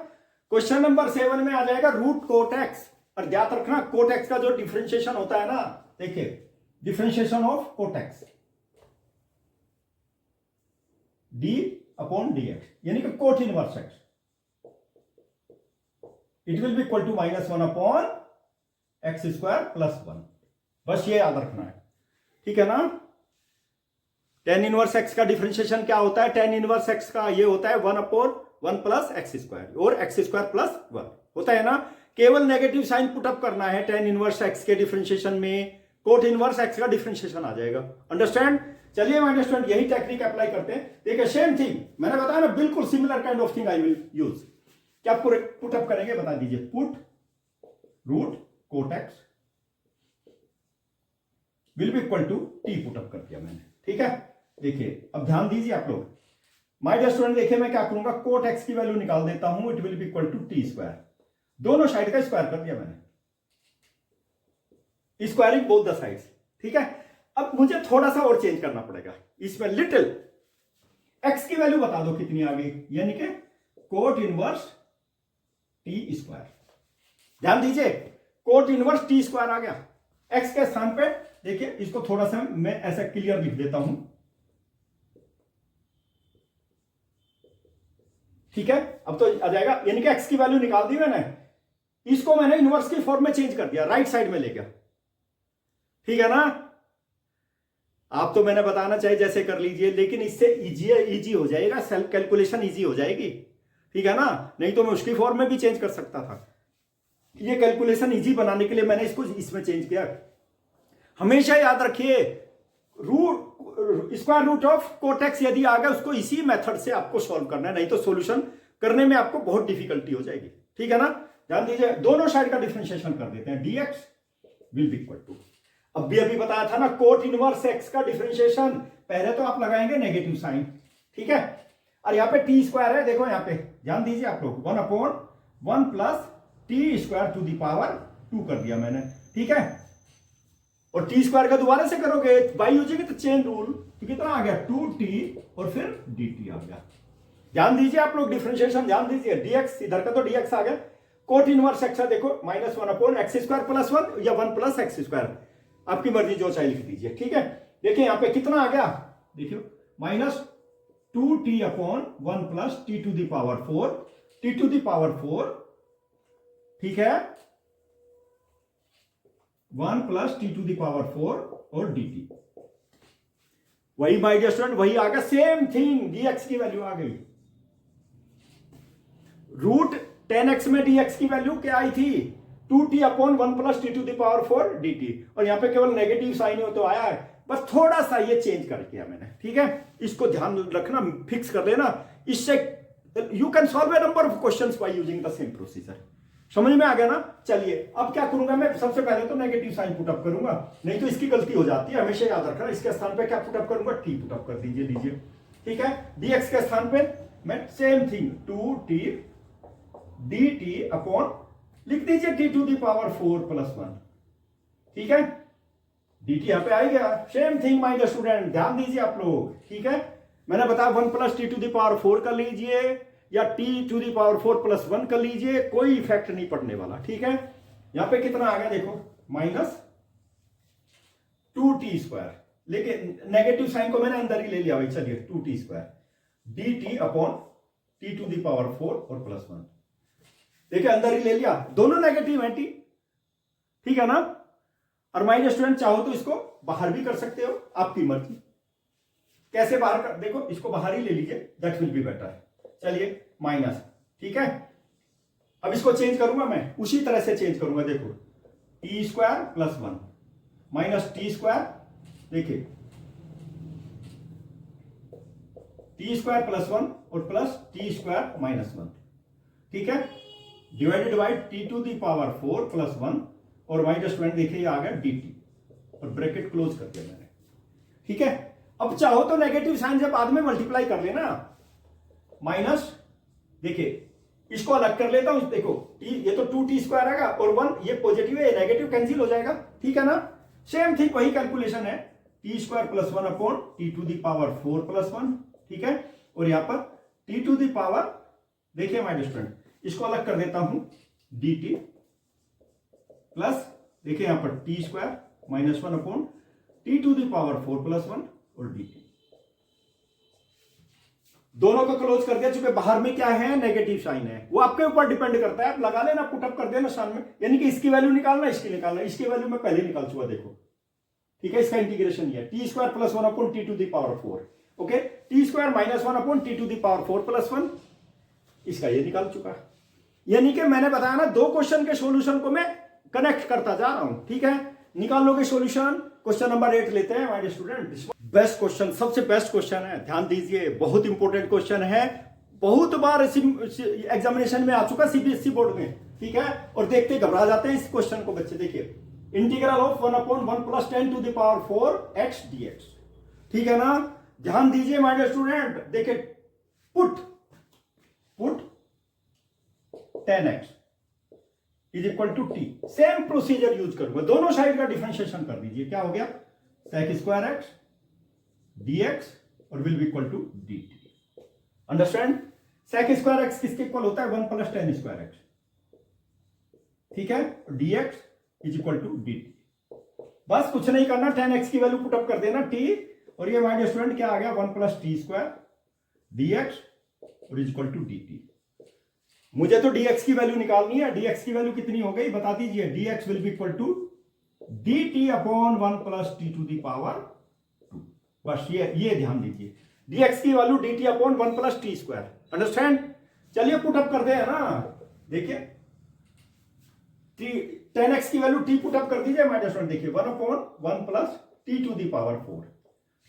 क्वेश्चन नंबर 7 में आ जाएगा रूट कोट एक्स। और याद रखना कोट एक्स का जो डिफरेंशिएशन होता है ना, देखिए differentiation of cot x d/dx, यानी कि cot inverse x, it will be equal to -1 upon x² + 1। बस ये याद रखना है, ठीक है ना। tan इनवर्स x का डिफरेंशिएशन क्या होता है? tan इनवर्स x का ये होता है 1/1 + x² और x² + 1 होता है ना। केवल नेगेटिव साइन पुट अप करना है tan इनवर्स x के डिफरेंशिएशन में, कोट इनवर्स x का डिफरेंशिएशन आ जाएगा। अंडरस्टैंड? चलिए माय डियर स्टूडेंट यही टेक्निक अप्लाई करते हैं। देखिए सेम थिंग मैंने बताया ना, बिल्कुल similar kind of thing I will use. क्या पुट अप करेंगे बता दीजिए? Put root cot x will be equal to t put up कर दिया मैंने। ठीक है, देखिए अब ध्यान दीजिए आप लोग। माय डियर स्टूडेंट देखिए मैं क्या करूंगा, कोट एक्स की वैल्यू निकाल देता हूं, it will be equal to t²। दोनों साइड का स्क्वायर कर दिया मैंने, स्क्वायरिंग बोथ द साइड्स। ठीक है, अब मुझे थोड़ा सा और चेंज करना पड़ेगा इसमें, लिटिल। एक्स की वैल्यू बता दो कितनी आ गई, यानी कि कोट इनवर्स t²। ध्यान दीजिए कोट इनवर्स t² आ गया एक्स के स्थान पे। देखिए इसको थोड़ा सा मैं ऐसा क्लियर लिख देता हूं, ठीक है। अब तो आ जाएगा, यानी कि एक्स की वैल्यू निकाल दी मैंने, इसको मैंने इनवर्स की फॉर्म में चेंज कर दिया, राइट साइड में ले गया। ठीक है ना, आप तो मैंने बताना चाहिए जैसे कर लीजिए, लेकिन इससे इजी हो जाएगा, सेल्फ कैलकुलेशन इजी हो जाएगी। ठीक है ना, नहीं तो मैं उसकी फॉर्म में भी चेंज कर सकता था। ये कैलकुलेशन इजी बनाने के लिए मैंने इसको इसमें चेंज किया। हमेशा याद रखिए square root of cot x यदि आ गया, उसको इसी मेथड से आपको सॉल्व करना है, नहीं तो सॉल्यूशन करने में आपको बहुत डिफिकल्टी हो जाएगी। ठीक है ना, ध्यान दीजिए दोनों साइड का डिफरेंशिएशन कर देते हैं, dx will be equal to, अभी बताया था ना, कोट इनवर्स एक्स का डिफरेंशिएशन पहले तो आप लगाएंगे नेगेटिव साइन। ठीक है, और यहाँ पे t² है, देखो यहाँ पे ध्यान दीजिए आप लोग, 1/1 + t² ⁴ कर दिया मैंने। ठीक है, और t² का दोबारा से करोगे बाई यूजिंग तो चेन रूल, तो कितना आ गया 2t और फिर dt आ गया। ध्यान दीजिए आप लोग डिफरेंशिएशन, ध्यान दीजिए dx, इधर का तो dx आ गया, कोट इनवर्स एक्स है, देखो -1/x² + 1 या 1 + x², आपकी मर्जी जो चाहे लिख दीजिए, ठीक है। देखिए यहां पे कितना आ गया, देखियो -2t/1 + t⁴, ठीक है, 1 + t⁴ और dt। वही माय डियर स्टूडेंट, वही आ गया, सेम थिंग, dx की वैल्यू आ गई। √10x में dx की वैल्यू क्या आई थी, 2t/1 + t⁴ dt, और यहां पे केवल नेगेटिव साइन हो तो आया है, बस थोड़ा सा ये चेंज कर दिया मैंने, ठीक है। इसको ध्यान रखना, फिक्स कर लेना, इससे you can solve A number of questions by using the same procedure. समझ में आ गया ना। चलिए अब क्या करूंगा मैं, सबसे पहले तो नेगेटिव साइन पुटअप करूंगा, नहीं तो इसकी गलती हो जाती है, हमेशा याद रखना। इसके स्थान पे क्या पुटअप करूंगा, टी पुटअप कर दीजिए, ठीक है। dx के स्थान पे मैं सेम थिंग 2t dt लिख दीजिए t⁴ + 1, ठीक है। dt यहां पे आ गया, same thing my dear student, ध्यान दीजिए आप लोग, ठीक है। मैंने बताया 1 + t⁴ कर लीजिए या t⁴ + 1 कर लीजिए, कोई इफेक्ट नहीं पड़ने वाला, ठीक है। यहां पे कितना आ गया देखो, -2t², लेकिन नेगेटिव साइन को मैंने अंदर ही ले लिया भाई, चलिए 2t² dt/t⁴ और +1, देखिए अंदर ही ले लिया, दोनों नेगेटिव है टी, ठीक है ना। और माय डियर स्टूडेंट, चाहो तो इसको बाहर भी कर सकते हो, आपकी मर्जी, कैसे बाहर कर, देखो इसको बाहर ही ले लीजिए, दैट विल बी बेटर। चलिए माइनस, ठीक है। अब इसको चेंज करूंगा मैं, उसी तरह से चेंज करूंगा, देखो t² + 1 -t², देखिए t² + 1 और प्लस t² - 1, ठीक है, डिवाइडेड बाय t⁴ + 1, और माय डियर स्टूडेंट देखिए ये आ गया dt, और ब्रैकेट क्लोज कर दिया मैंने, ठीक है। अब चाहो तो नेगेटिव साइन से बाद में मल्टीप्लाई कर लेना, माइनस, देखिए इसको अलग कर लेता हूं, देखो ये तो 2t² आएगा और 1 ये पॉजिटिव है, नेगेटिव कैंसिल हो जाएगा, ठीक है ना। सेम थिंग वही कैलकुलेशन है, t² + 1 t⁴ + 1, ठीक है। और यहां पर t⁴, देखिए माय डियर स्टूडेंट, इसको अलग कर देता हूं, dt प्लस, देखिए यहां पर t² - 1 t⁴ + 1 और dt, दोनों को क्लोज कर दिया, चूंकि बाहर में क्या है, नेगेटिव साइन है, वो आपके ऊपर डिपेंड करता है, आप लगा लेना, पुटअप कर देना सामने में, यानी कि इसकी वैल्यू निकालना, इसकी निकालना, इसकी वैल्यू मैं पहले निकाल चुका, देखो, ठीक है। इसका इंटीग्रेशन ये t² + 1 t⁴, okay, t² - 1 t⁴ + 1, इसका ये निकाल चुका, यानी कि मैंने बताया ना, दो क्वेश्चन के सॉल्यूशन को मैं कनेक्ट करता जा रहा हूं, ठीक है। निकाल लोगे सॉल्यूशन, क्वेश्चन नंबर 8 लेते हैं हमारे स्टूडेंट, बेस्ट क्वेश्चन, सबसे बेस्ट क्वेश्चन है, ध्यान दीजिए, बहुत इंपॉर्टेंट क्वेश्चन है, बहुत बार एग्जामिनेशन में आ चुका सीबीएसई बोर्ड में, ठीक है। और देखते घबरा जाते हैं इस क्वेश्चन को बच्चे, देखिए इंटीग्रल ऑफ 1/1 + 10⁴ x dx, ठीक है ना। ध्यान दीजिए माय डियर स्टूडेंट, देखिए put 10x = t, same procedure use करूंगा, दोनों साइड का डिफरेंशिएशन कर दीजिए, क्या हो गया, sec² x dx और will be equal to dt, understand. sec² x किसके इक्वल होता है, 1 + tan² x, ठीक है, dx = dt, बस कुछ नहीं करना, tan x की वैल्यू पुटअप कर देना t, और ये माय डियर स्टूडेंट क्या आ गया, 1 + t² dx और = dt। मुझे तो dx की वैल्यू निकालनी है, dx की वैल्यू कितनी हो गई बता दीजिए, dx will be equal to dt/1 + t⁴, बस ये ध्यान दीजिए, dx की वैल्यू dt/1 + t², अंडरस्टैंड। चलिए पुटअप कर दे, है ना, देखिए tan x की वैल्यू t पुटअप कर दीजिए माय डियर स्टूडेंट, देखिए 1/1 + t⁴,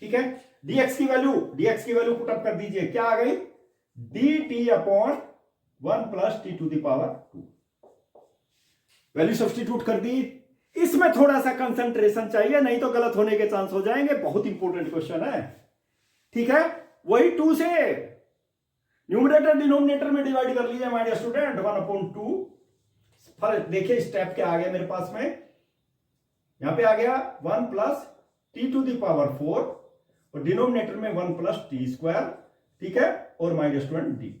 ठीक है। dx की वैल्यू पुटअप कर दीजिए, क्या आ गई, dt/1 + t⁴, वैल्यू सब्स्टिट्यूट कर दी। इसमें थोड़ा सा कंसंट्रेशन चाहिए, नहीं तो गलत होने के चांस हो जाएंगे, बहुत इंपॉर्टेंट क्वेश्चन है, ठीक है। वही 2 से न्यूमरेटर डिनोमिनेटर में डिवाइड कर लीजिए माय डियर स्टूडेंट, 1/2, फर्क देखिए, स्टेप क्या आ गया मेरे पास में, यहां पे आ गया 1 + t⁴ और डिनोमिनेटर में 1 + t², ठीक है, और माय डियर स्टूडेंट dt।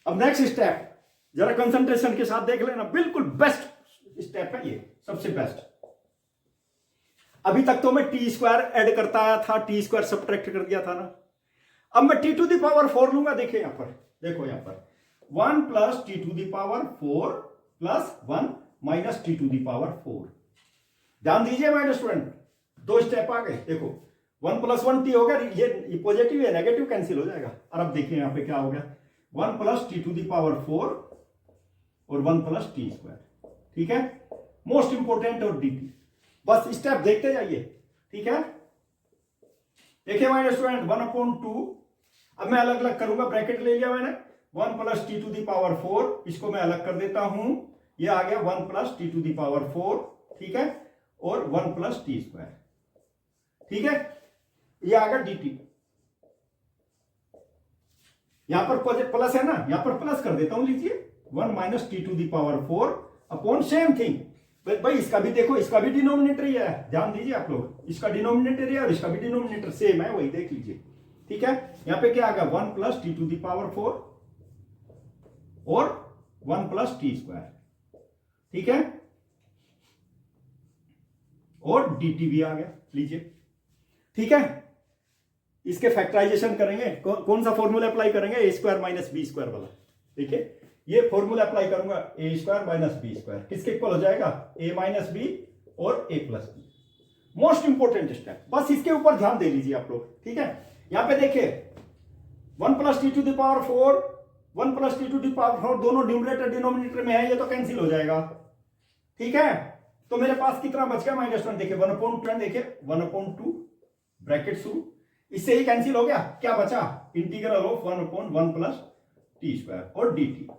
अब नेक्स्ट स्टेप, जरा कंसंट्रेशन के साथ देख लेना, बिल्कुल बेस्ट स्टेप है ये, सबसे बेस्ट। अभी तक तो मैं टी स्क्वायर ऐड करता आया था, टी स्क्वायर सब्ट्रैक्ट कर दिया था ना। अब मैं टी टू द पावर 4 लूंगा। देखिए यहां पर, देखो यहां पर 1 plus t to the power 4 plus 1 minus t to the power 4। ध्यान दीजिए माय स्टूडेंट, दो स्टेप आ गए। देखो 1 प्लस 1 टी हो गया, ये पॉजिटिव है, नेगेटिव कैंसिल हो जाएगा। और अब देखिए यहां पे क्या हो गया, 1 plus t to the power 4 और 1 प्लस टी स्क्वायर। ठीक है, मोस्ट इंपोर्टेंट और dt। बस स्टेप देखते जाइए। ठीक है, देखिए माय स्टूडेंट 1/2। अब मैं अलग अलग करूंगा, ब्रैकेट ले लिया मैंने, 1 plus t to the power 4, इसको मैं अलग कर देता हूं, ये आ गया 1 plus t to the power 4। ठीक है, और 1 प्लस टी स्क्वायर। ठीक है, ये आ गया dt। यहां पर प्लस है ना, यहां पर प्लस कर देता हूं, लीजिए 1 minus t to the power 4 upon same thing. भाई इसका भी देखो, इसका भी डिनोमिनेटर ही है, ध्यान दीजिए आप लोग, इसका डिनोमिनेटर है और इसका भी डिनोमिनेटर सेम है, वही देख लीजिए। ठीक है, यहां पे क्या आ गया, 1 plus t to the power 4 और 1 प्लस टी स्क्वायर। ठीक है, और dt भी आ गया, लीजिए। ठीक है, इसके फैक्टराइजेशन करेंगे, कौन सा फॉर्मूला अप्लाई करेंगे, a square minus b square वाला। देखिए ये फॉर्मूला अप्लाई करूंगा, a square minus b square किसके इक्वल हो जाएगा, ए माइनस बी और a plus b. Most important step, बस इसके ऊपर ध्यान दे लीजिए आप लोग। ठीक है, यहां पे देखिए 1 plus t to the power 4, 1 plus t to the power 4 दोनों न्यूमरेटर डिनोमिनेटर में है, ये तो कैंसिल हो जाएगा। ठीक है, तो मेरे पास कितना बच गया माइनस 1, देखिए 1/10, देखिए 1/2 ब्रैकेट शुरू, इससे ही कैंसिल हो गया। क्या बचा, integral of 1/1 plus t square और dt।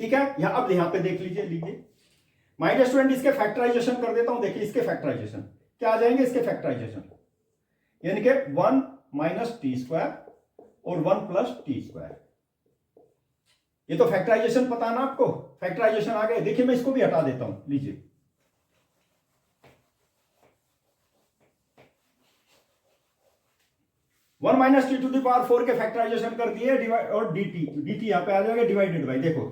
ठीक है, अब यहां पे देख लीजिए माय स्टूडेंट, इसके फैक्टराइजेशन कर देता हूं। देखिए इसके फैक्टराइजेशन क्या आ जाएंगे, इसके फैक्टराइजेशन यानी कि 1 माइनस टी स्क्वायर और 1 प्लस टी स्क्वायर। ये तो फैक्टराइजेशन पता ना आपको, फैक्टराइजेशन आ गए। देखिए मैं इसको भी हटा देता हूं, लीजिए 1 minus t to the power 4 के फैक्टराइजेशन कर दिए, डिवाइड और dt यहां पे आ जाएगा डिवाइडेड बाई, देखो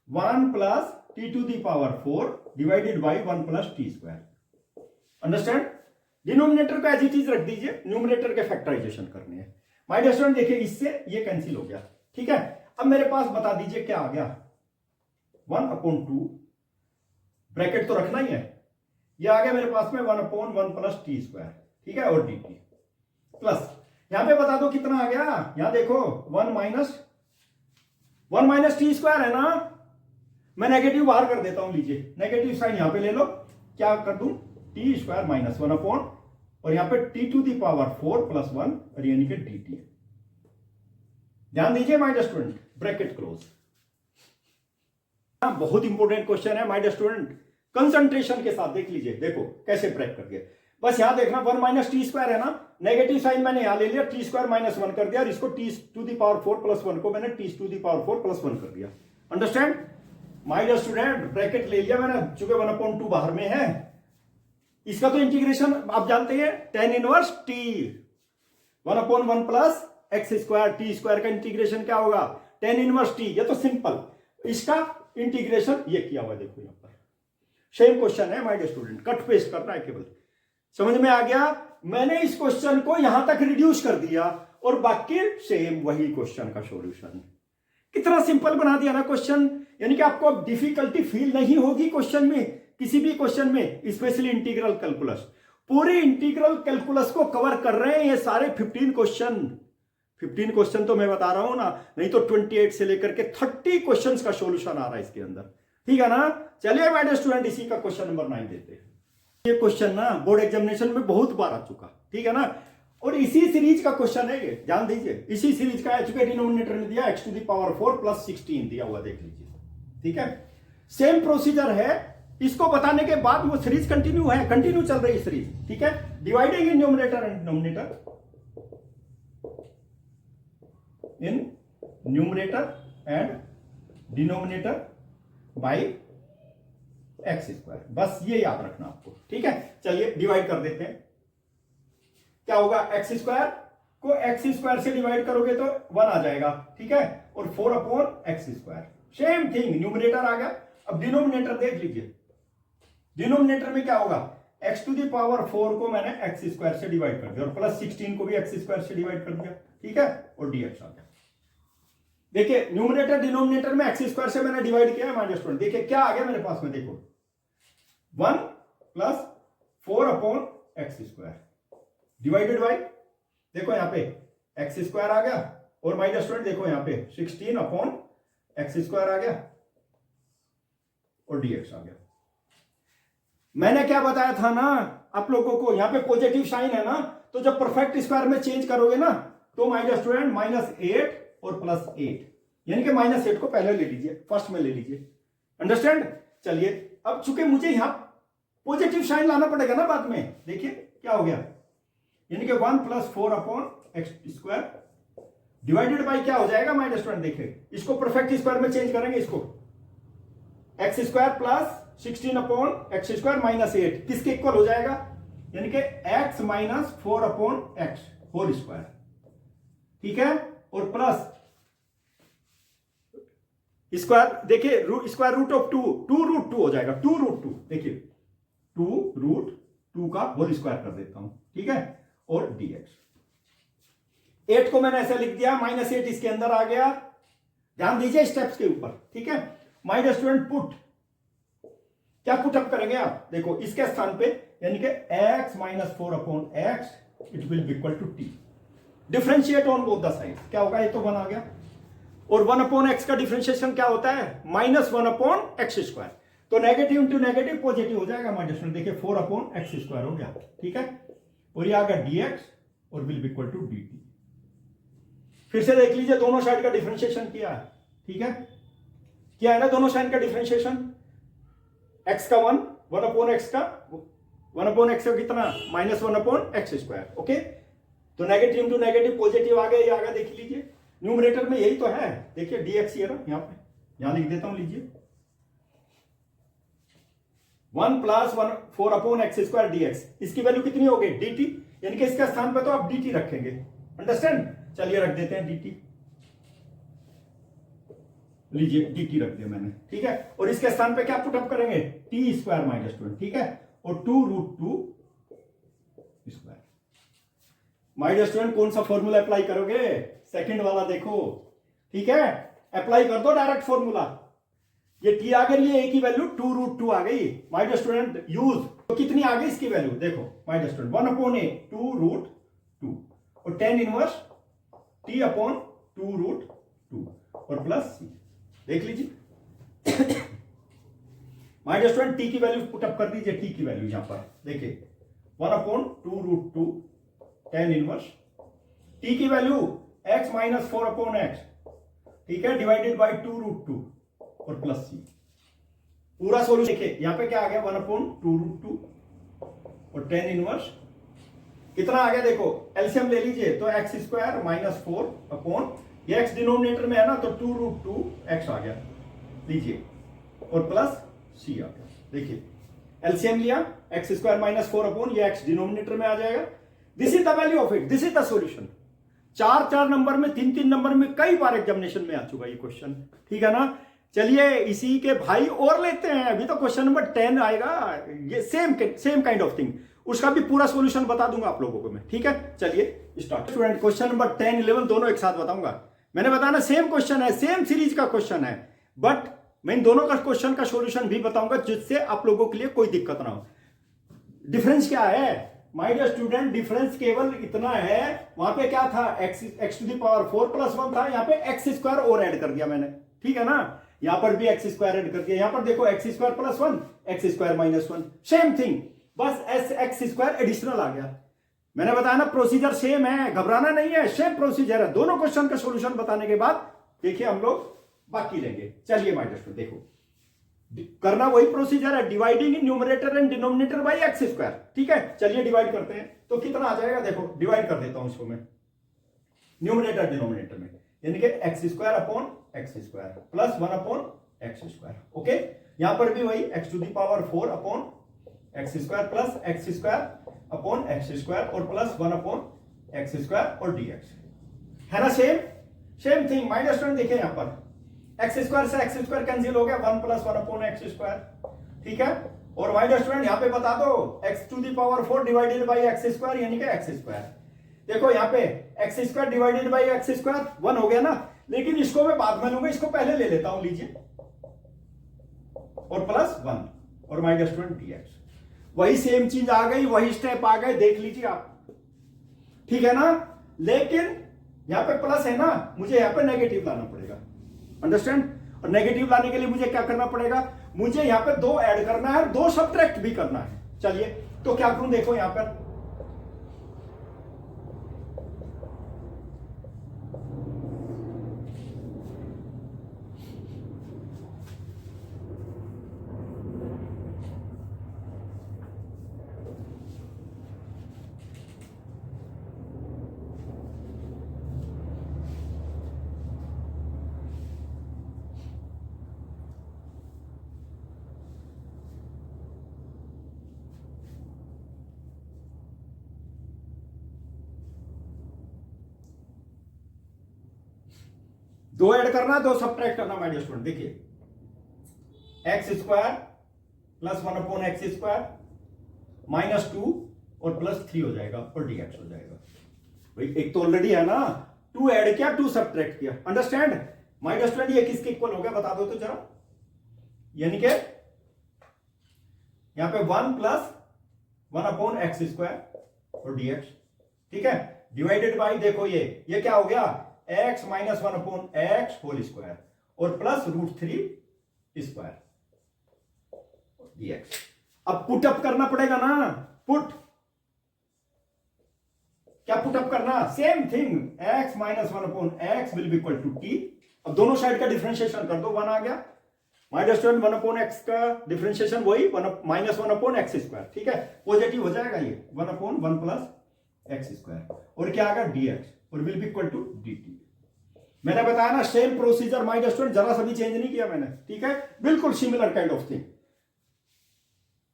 1 plus t to the power 4 divided by 1 plus t square. Understand, denominator को एज इट इज रख दीजिए, न्यूमरेटर के फैक्टराइजेशन करने हैं। माय डियर स्टूडेंट देखिए इससे ये कैंसिल हो गया। ठीक है, अब मेरे पास बता दीजिए क्या आ गया, 1/2 ब्रैकेट तो रखना ही है, ये आ गया मेरे पास में 1/1 प्लस टी स्क्वायर। ठीक है, और dt प्लस यहां पे बता दो कितना आ गया, यहां देखो 1 माइनस टी स्क्वायर है ना, मैं नेगेटिव बाहर कर देता हूं, लीजिए नेगेटिव साइन यहां पे ले लो, क्या कर दूं, टी स्क्वायर माइनस 1 अपॉन, और यहां पे t to the power 4 plus 1 और यानी कि dt। ध्यान दीजिए my dear student, bracket close. बहुत इंपॉर्टेंट क्वेश्चन है माय डियर स्टूडेंट, कंसंट्रेशन के साथ देख लीजिए, देखो कैसे ब्रेक कर दिया। बस यहां देखना 1 माइनस टी स्क्वायर है ना, नेगेटिव साइन मैंने यहां ले लिया, टी स्क्वायर माइनस 1 कर दिया, और इसको t to the power 4 plus 1 को मैंने t to the power 4 plus 1 कर दिया। Understand my dear student, bracket ले लिया मैंने, चूंकि 1/2 बाहर में है, इसका तो इंटीग्रेशन आप जानते हैं, tan inverse T 1/1 plus x square T square का इंटीग्रेशन क्या होगा, tan इनवर्स टी। ये तो सिंपल, इसका इंटीग्रेशन ये किया हुआ, देखो यहां पर सेम क्वेश्चन है my dear student, cut paste करना है केवल। समझ में आ गया, मैंने इस क्वेश्चन को यहां तक रिड्यूस कर दिया और बाकी सेम वही क्वेश्चन का सॉल्यूशन। कितना सिंपल बना दिया ना क्वेश्चन, यानी कि आपको अब डिफिकल्टी फील नहीं होगी क्वेश्चन में, किसी भी क्वेश्चन में, स्पेशली इंटीग्रल कैलकुलस। पूरे इंटीग्रल कैलकुलस को कवर कर रहे हैं ये सारे 15 क्वेश्चन तो मैं बता रहा हूं ना, नहीं तो 28 से लेकर के 30 क्वेश्चंस का सॉल्यूशन आ रहा है इसके अंदर। ठीक है ना, चलिए माय डियर स्टूडेंट इसी का क्वेश्चन नंबर 9 देते हैं। ये क्वेश्चन ना बोर्ड एग्जामिनेशन में बहुत बार आ चुका, ठीक है ना, और इसी सीरीज का क्वेश्चन है ये, ध्यान दीजिए, इसी सीरीज का एच के डिनोमिनेटर में दिया x to the power 4 plus 16 दिया हुआ, देख लीजिए। ठीक है, सेम प्रोसीजर है, इसको बताने के बाद वो सीरीज कंटिन्यू चल रही है सीरीज। ठीक है, dividing in numerator and denominator, in numerator and denominator by x square, बस ये याद रखना आपको। ठीक है, चलिए डिवाइड कर देते हैं, क्या होगा, एक्स स्क्वायर को एक्स स्क्वायर से डिवाइड करोगे तो 1 आ जाएगा। ठीक है, और 4/x square, same thing, numerator आ गया। अब डिनोमिनेटर देख लीजिए, डिनोमिनेटर में क्या होगा, x टू द पावर 4 को मैंने x स्क्वायर से डिवाइड कर दिया और प्लस 16 को भी x स्क्वायर से डिवाइड कर दिया, ठीक है, और dx आ गया। देखिए न्यूमरेटर डिनोमिनेटर में x स्क्वायर से मैंने डिवाइड किया है माय डियर स्टूडेंट। देखिए क्या आ गया मेरे पास में, देखो 1 plus 4 upon x square divided by, देखो यहां पे एक्स स्क्वायर आ गया, और माय डियर स्टूडेंट देखो यहां पे 16 अपॉन एक्स स्क्वायर आ गया और dx आ गया। मैंने क्या बताया था ना आप लोगों को, यहां पे पॉजिटिव साइन है ना, तो जब परफेक्ट स्क्वायर में चेंज करोगे ना तो माय डियर स्टूडेंट -8 और +8, यानी कि -8 को पहले ले लीजिए, फर्स्ट में ले लीजिए, अंडरस्टैंड। चलिए अब चूंकि मुझे यहां पॉजिटिव साइन लाना पड़ेगा ना बाद में, देखिए क्या हो गया, यानी कि 1 plus 4 upon x square divided by क्या हो जाएगा माय डियर स्टूडेंट, देखिए इसको परफेक्ट स्क्वायर में चेंज करेंगे, इसको x square plus 16 upon x square -8 किसके इक्वल हो जाएगा, यानी कि x minus 4 upon x whole square, ठीक है, और प्लस स्क्वायर, देखिए स्क्वायर रूट ऑफ 2 रूट 2 हो जाएगा, 2 रूट 2, देखिए 2 रूट 2 का होल स्क्वायर कर देता हूं, ठीक है, और dx। 8 को मैंने ऐसे लिख दिया, -8 इसके अंदर आ गया, ध्यान दीजिए स्टेप्स के ऊपर, ठीक है। माय डियर स्टूडेंट पुट, क्या पुटअप करेंगे आप, देखो इसके स्थान पे, यानी कि x minus 4 upon x it will be equal to t, differentiate on both the side, क्या होगा, ये तो 1 आ गया, और 1 अपॉन एक्स का डिफरेंशिएशन क्या होता है, -1 अपॉन एक्स स्क्वायर, तो नेगेटिव इंटू नेगेटिव पॉजिटिव हो जाएगा माय डियर स्टूडेंट, देखिए 4 अपॉन एक्स स्क्वायर हो गया, ठीक है, और ये आ गया dx और will be equal to dt। फिर से देख लीजिए, दोनों साइड का डिफरेंशिएशन किया है, ठीक है, क्या है ना, दोनों साइड का डिफरेंशिएशन, x का 1 अपॉन एक्स का 1 अपॉन एक्स का कितना, -1 अपॉन एक्स स्क्वायर, ओके, तो नेगेटिव इंटू नेगेटिव पॉजिटिव आ गया, ये आ गया, देख लीजिए न्यूमरेटर में यही तो है, देखिए dx ये ना, यहां पे, यहां लिख देता हूं, लीजिए 1 plus 4 upon x square dx, इसकी वैल्यू कितनी हो गई, dt, यानी कि इसके स्थान पे तो आप dt रखेंगे, अंडरस्टैंड। चलिए रख देते हैं dt, लीजिए dt रख दिया मैंने, ठीक है, और इसके स्थान पे क्या पुटअप करेंगे, t स्क्वायर माइनस 2, ठीक है, और 2 root 2 square. My dear student कौन सा फॉर्मूला अप्लाई करोगे, सेकंड वाला देखो, ठीक है, अप्लाई कर दो डायरेक्ट फॉर्मूला, ये t आ गई, ये a की वैल्यू 2 रूट 2 आ गई, माय डियर स्टूडेंट यूज, तो कितनी आ गई इसकी वैल्यू, देखो my dear student 1 upon a 2 root 2 और tan inverse t upon 2 root 2 और प्लस c, देख लीजिए माय डियर स्टूडेंट t की वैल्यू पुटअप कर दीजिए, t की वैल्यू यहां पर देखिए 1 upon 2 root 2 tan inverse, t की value x minus 4 upon x, ठीक है, डिवाइडेड बाई 2 रूट 2 और प्लस c, पूरा सोल्यूशन देखिए यहां पे क्या आ गया, 1 अपॉन 2 रूट 2 और tan इनवर्स कितना आ गया, देखो एलसीएम ले लीजिए, तो एक्स स्क्वायर माइनस 4 अपॉन, ये x डिनोमिनेटर में है ना, तो 2 रूट 2 एक्स आ गया, लीजिए, और प्लस c आ गया, देखिए एलसीएम लिया, एक्स स्क्वायर माइनस 4 अपॉन, ये x डिनोमिनेटर में आ जाएगा, this is the value of it, this is the solution. 4 number में, 3 नंबर में कई बार एग्जामिनेशन में आ चुका ये क्वेश्चन, ठीक है ना। चलिए इसी के भाई और लेते हैं, अभी तो क्वेश्चन नंबर 10 आएगा, ये सेम काइंड ऑफ थिंग, उसका भी पूरा सॉल्यूशन बता दूंगा आप लोगों को मैं, ठीक है। चलिए स्टार्ट, स्टूडेंट क्वेश्चन नंबर 10, 11 दोनों एक साथ बताऊंगा, मैंने बताना सेम क्वेश्चन है, सेम सीरीज का क्वेश्चन है, बट मैं इन दोनों का क्वेश्चन का सॉल्यूशन भी बताऊंगा, जिससे आप लोगों के लिए कोई दिक्कत ना हो। डिफरेंस क्या है माय डियर स्टूडेंट, डिफरेंस केवल इतना है, वहां पे क्या था, x to the power 4 plus 1 था, यहाँ पे एक्स स्क्वायर और ऐड कर दिया मैंने, ठीक है ना, यहां पर भी एक्स स्क्वायर ऐड कर दिया, यहां पर देखो x square plus 1 x square minus 1, same thing, बस एक्स स्क्वायर एडिशनल आ गया। मैंने बताया ना प्रोसीजर सेम है, घबराना नहीं है, सेम प्रोसीजर है। दोनों क्वेश्चन का सॉल्यूशन बताने के बाद देखिए हम लोग बाकी लेंगे। चलिए माय डियर स्टूडेंट, देखो करना वही प्रोसीजर है, dividing in numerator and denominator by x square, ठीक है। चलिए डिवाइड करते हैं, तो कितना आ जाएगा, देखो डिवाइड कर देता हूं इसको मैं न्यूमरेटर डिनोमिनेटर में, यानी कि x square upon x square plus 1 upon x square, okay. यहां पर भी वही x to the power 4 upon x square plus x square upon x square और प्लस 1 अपॉन एक्स स्क्वायर और dx, है ना सेम थिंग। माइनस 1 देखिए यहां पर एक्स स्क्वायर से एक्स स्क्वायर कैंसिल हो गया, 1 प्लस 1 अपॉन एक्स स्क्वायर, ठीक है। और माय डियर स्टूडेंट यहाँ पे बता दो x to the power 4 divided by x square यानी कि एक्स स्क्वायर। देखो यहाँ पे x square divided by x square 1 हो गया ना, लेकिन इसको मैं बाद में लूंगा, इसको पहले ले लेता हूं, लीजिए, और प्लस 1 और माय डियर स्टूडेंट dx, वही सेम चीज आ गई, वही स्टेप आ गए, देख लीजिए आप, ठीक है ना। लेकिन यहां पे प्लस है ना, मुझे यहां पे नेगेटिव लाना पड़ेगा, अंडरस्टैंड। और नेगेटिव लाने के लिए मुझे क्या करना पड़ेगा, मुझे यहां पे 2 ऐड करना है और 2 सब्ट्रैक्ट भी करना है। चलिए तो क्या करूं, देखो यहां पर दो ऐड करना, 2 सब्ट्रैक्ट करना माय डियर स्टूडेंट। देखिए x square plus 1 upon x square minus 2 और प्लस 3 हो जाएगा और dx हो जाएगा। भाई एक तो ऑलरेडी है ना, 2 ऐड किया, 2 सब्ट्रैक्ट किया, अंडरस्टैंड माय डियर स्टूडेंट। ये किसके इक्वल हो गया बता दो तो जरा, यानी कि यहां पे 1 प्लस 1 अपॉन एक्स स्क्वायर और dx, ठीक है, डिवाइडेड बाई, देखो ये क्या हो गया, x minus 1 upon x whole square और प्लस √3 स्क्वायर dx। अब पुटअप करना पड़ेगा ना, पुट, क्या पुटअप करना, same thing, x minus 1 upon x will be equal to t। अब दोनों साइड का डिफरेंशिएशन कर दो, 1 आ गया, my dear student 1 upon x का डिफरेंशिएशन वही माइनस 1 अपॉन एक्स स्क्वायर, ठीक है, पॉजिटिव हो जाएगा ये, 1 अपॉन 1 प्लस एक्स स्क्वायर और क्या आ गया dx और will be equal to dt। मैंने बताया ना same procedure my dear student, जरा सा भी चेंज नहीं किया मैंने, ठीक है, बिल्कुल सिमिलर काइंड ऑफ थिंग।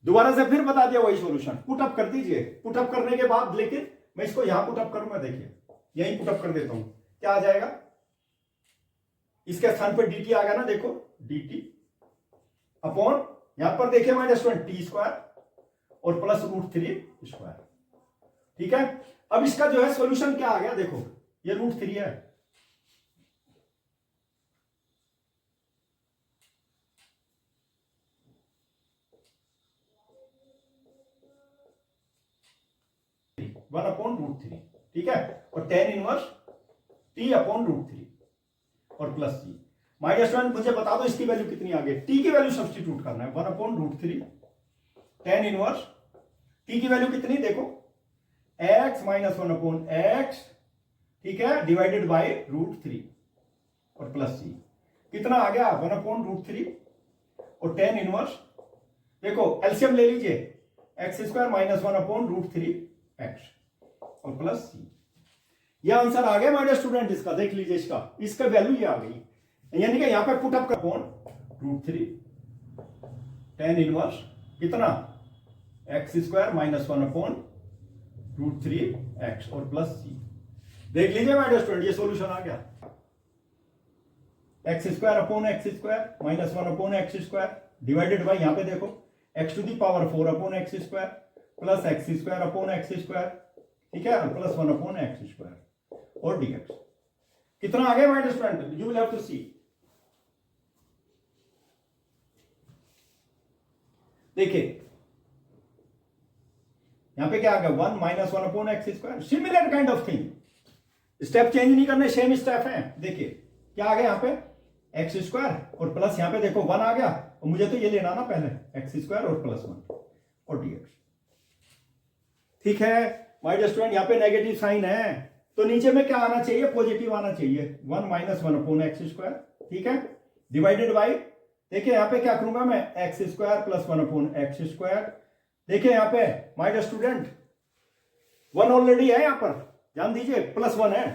दोबारा से फिर बता दिया वही सॉल्यूशन, पुटअप कर दीजिए। पुटअप करने के बाद, लेकिन मैं इसको यहां पुटअप करूंगा, देखिए यही पुटअप कर देता हूं, क्या आ जाएगा, इसके स्थान पर dt आ गया ना, देखो dt अपॉन यहां पर देखिए my dear student t square और प्लस √3 स्क्वायर, ठीक है। अब इसका जो है सॉल्यूशन क्या आ गया, देखो ये √3 है, वन अपॉन √3, ठीक है, और tan इनवर्स t अपॉन √3 और plus c। My dear student मुझे बता दो इसकी वैल्यू कितनी आ गई, t की वैल्यू सब्स्टिट्यूट करना है, 1 अपॉन √3 tan इनवर्स t की वैल्यू कितनी, देखो x माइनस 1 अपॉन एक्स, ठीक है, डिवाइडेड बाय √3 और प्लस c, कितना आ गया, 1 अपॉन √3 और tan इनवर्स, देखो एलसीएम ले लीजिए, x square minus 1 upon √3 x और प्लस सी। यह आंसर आ गया माय डियर स्टूडेंट इसका, देख लीजिए इसका वैल्यू ये आ गई, यानी कि यहां पे पुट अप का अपॉन √3 tan इनवर्स कितना, x square minus 1 upon √3 x और प्लस सी। देख लीजिए माय डियर स्टूडेंट ये सॉल्यूशन आ गया, x square upon x square minus 1 upon x square divided by, यहां पे देखो x to the power 4 upon x square plus x square upon x square, ठीक है, प्लस 1 अपॉन एक्स स्क्वायर और dx। कितना आ गया my dear student, you will have to see. देखिए यहां पे क्या आ गया, 1 minus 1 upon x square, similar kind of thing, step change नहीं करने, सेम स्टेप है। देखिए क्या आ गया यहां पे, एक्स स्क्वायर और प्लस यहां पे देखो 1 आ गया, और मुझे तो ये लेना ना पहले, एक्स स्क्वायर और प्लस 1 और dx, ठीक है। माय डियर स्टूडेंट यहां पे नेगेटिव साइन है, तो नीचे में क्या आना चाहिए, पॉजिटिव आना चाहिए, 1 माइनस 1 अपॉन एक्स स्क्वायर, ठीक है, डिवाइडेड बाई, देखिए यहां पे क्या करूंगा मैं, x square plus 1 upon x square. देखिए यहां पे माय डियर स्टूडेंट 1 ऑलरेडी है, यहां पर ध्यान दीजिए प्लस 1 है,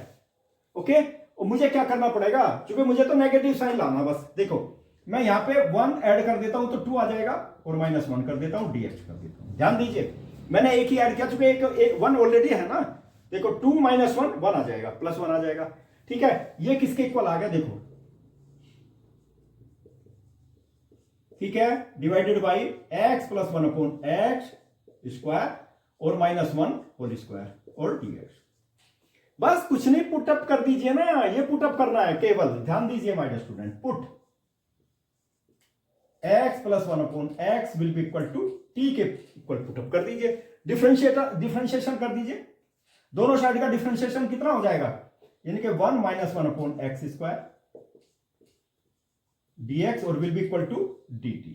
ओके। और मुझे क्या करना पड़ेगा, क्योंकि मुझे तो नेगेटिव साइन लाना, बस देखो मैं यहां पे 1 ऐड कर देता हूं तो 2 आ जाएगा, और माइनस 1 कर देता हूं, dx कर देता हूं। ध्यान दीजिए मैंने एक ही ऐड किया, चूंकि एक 1 ऑलरेडी है ना, देखो 2 माइनस 1 1 आ जाएगा, प्लस 1 आ जाएगा, ठीक है। ये किसके इक्वल आ गया, देखो ठीक है, divided by x plus 1 upon x square और माइनस 1 होल स्क्वायर और dx। बस कुछ नहीं, पुटअप कर दीजिए ना, ये पुटअप करना है केवल, ध्यान दीजिए my dear student. Put x plus 1 upon x will be equal to t के इक्वल पुटअप कर दीजिए, डिफरेंशिएशन कर दीजिए, दोनों साइड का डिफरेंशिएशन कितना हो जाएगा, यानी कि 1 minus 1 upon x square dx और will be equal to dt।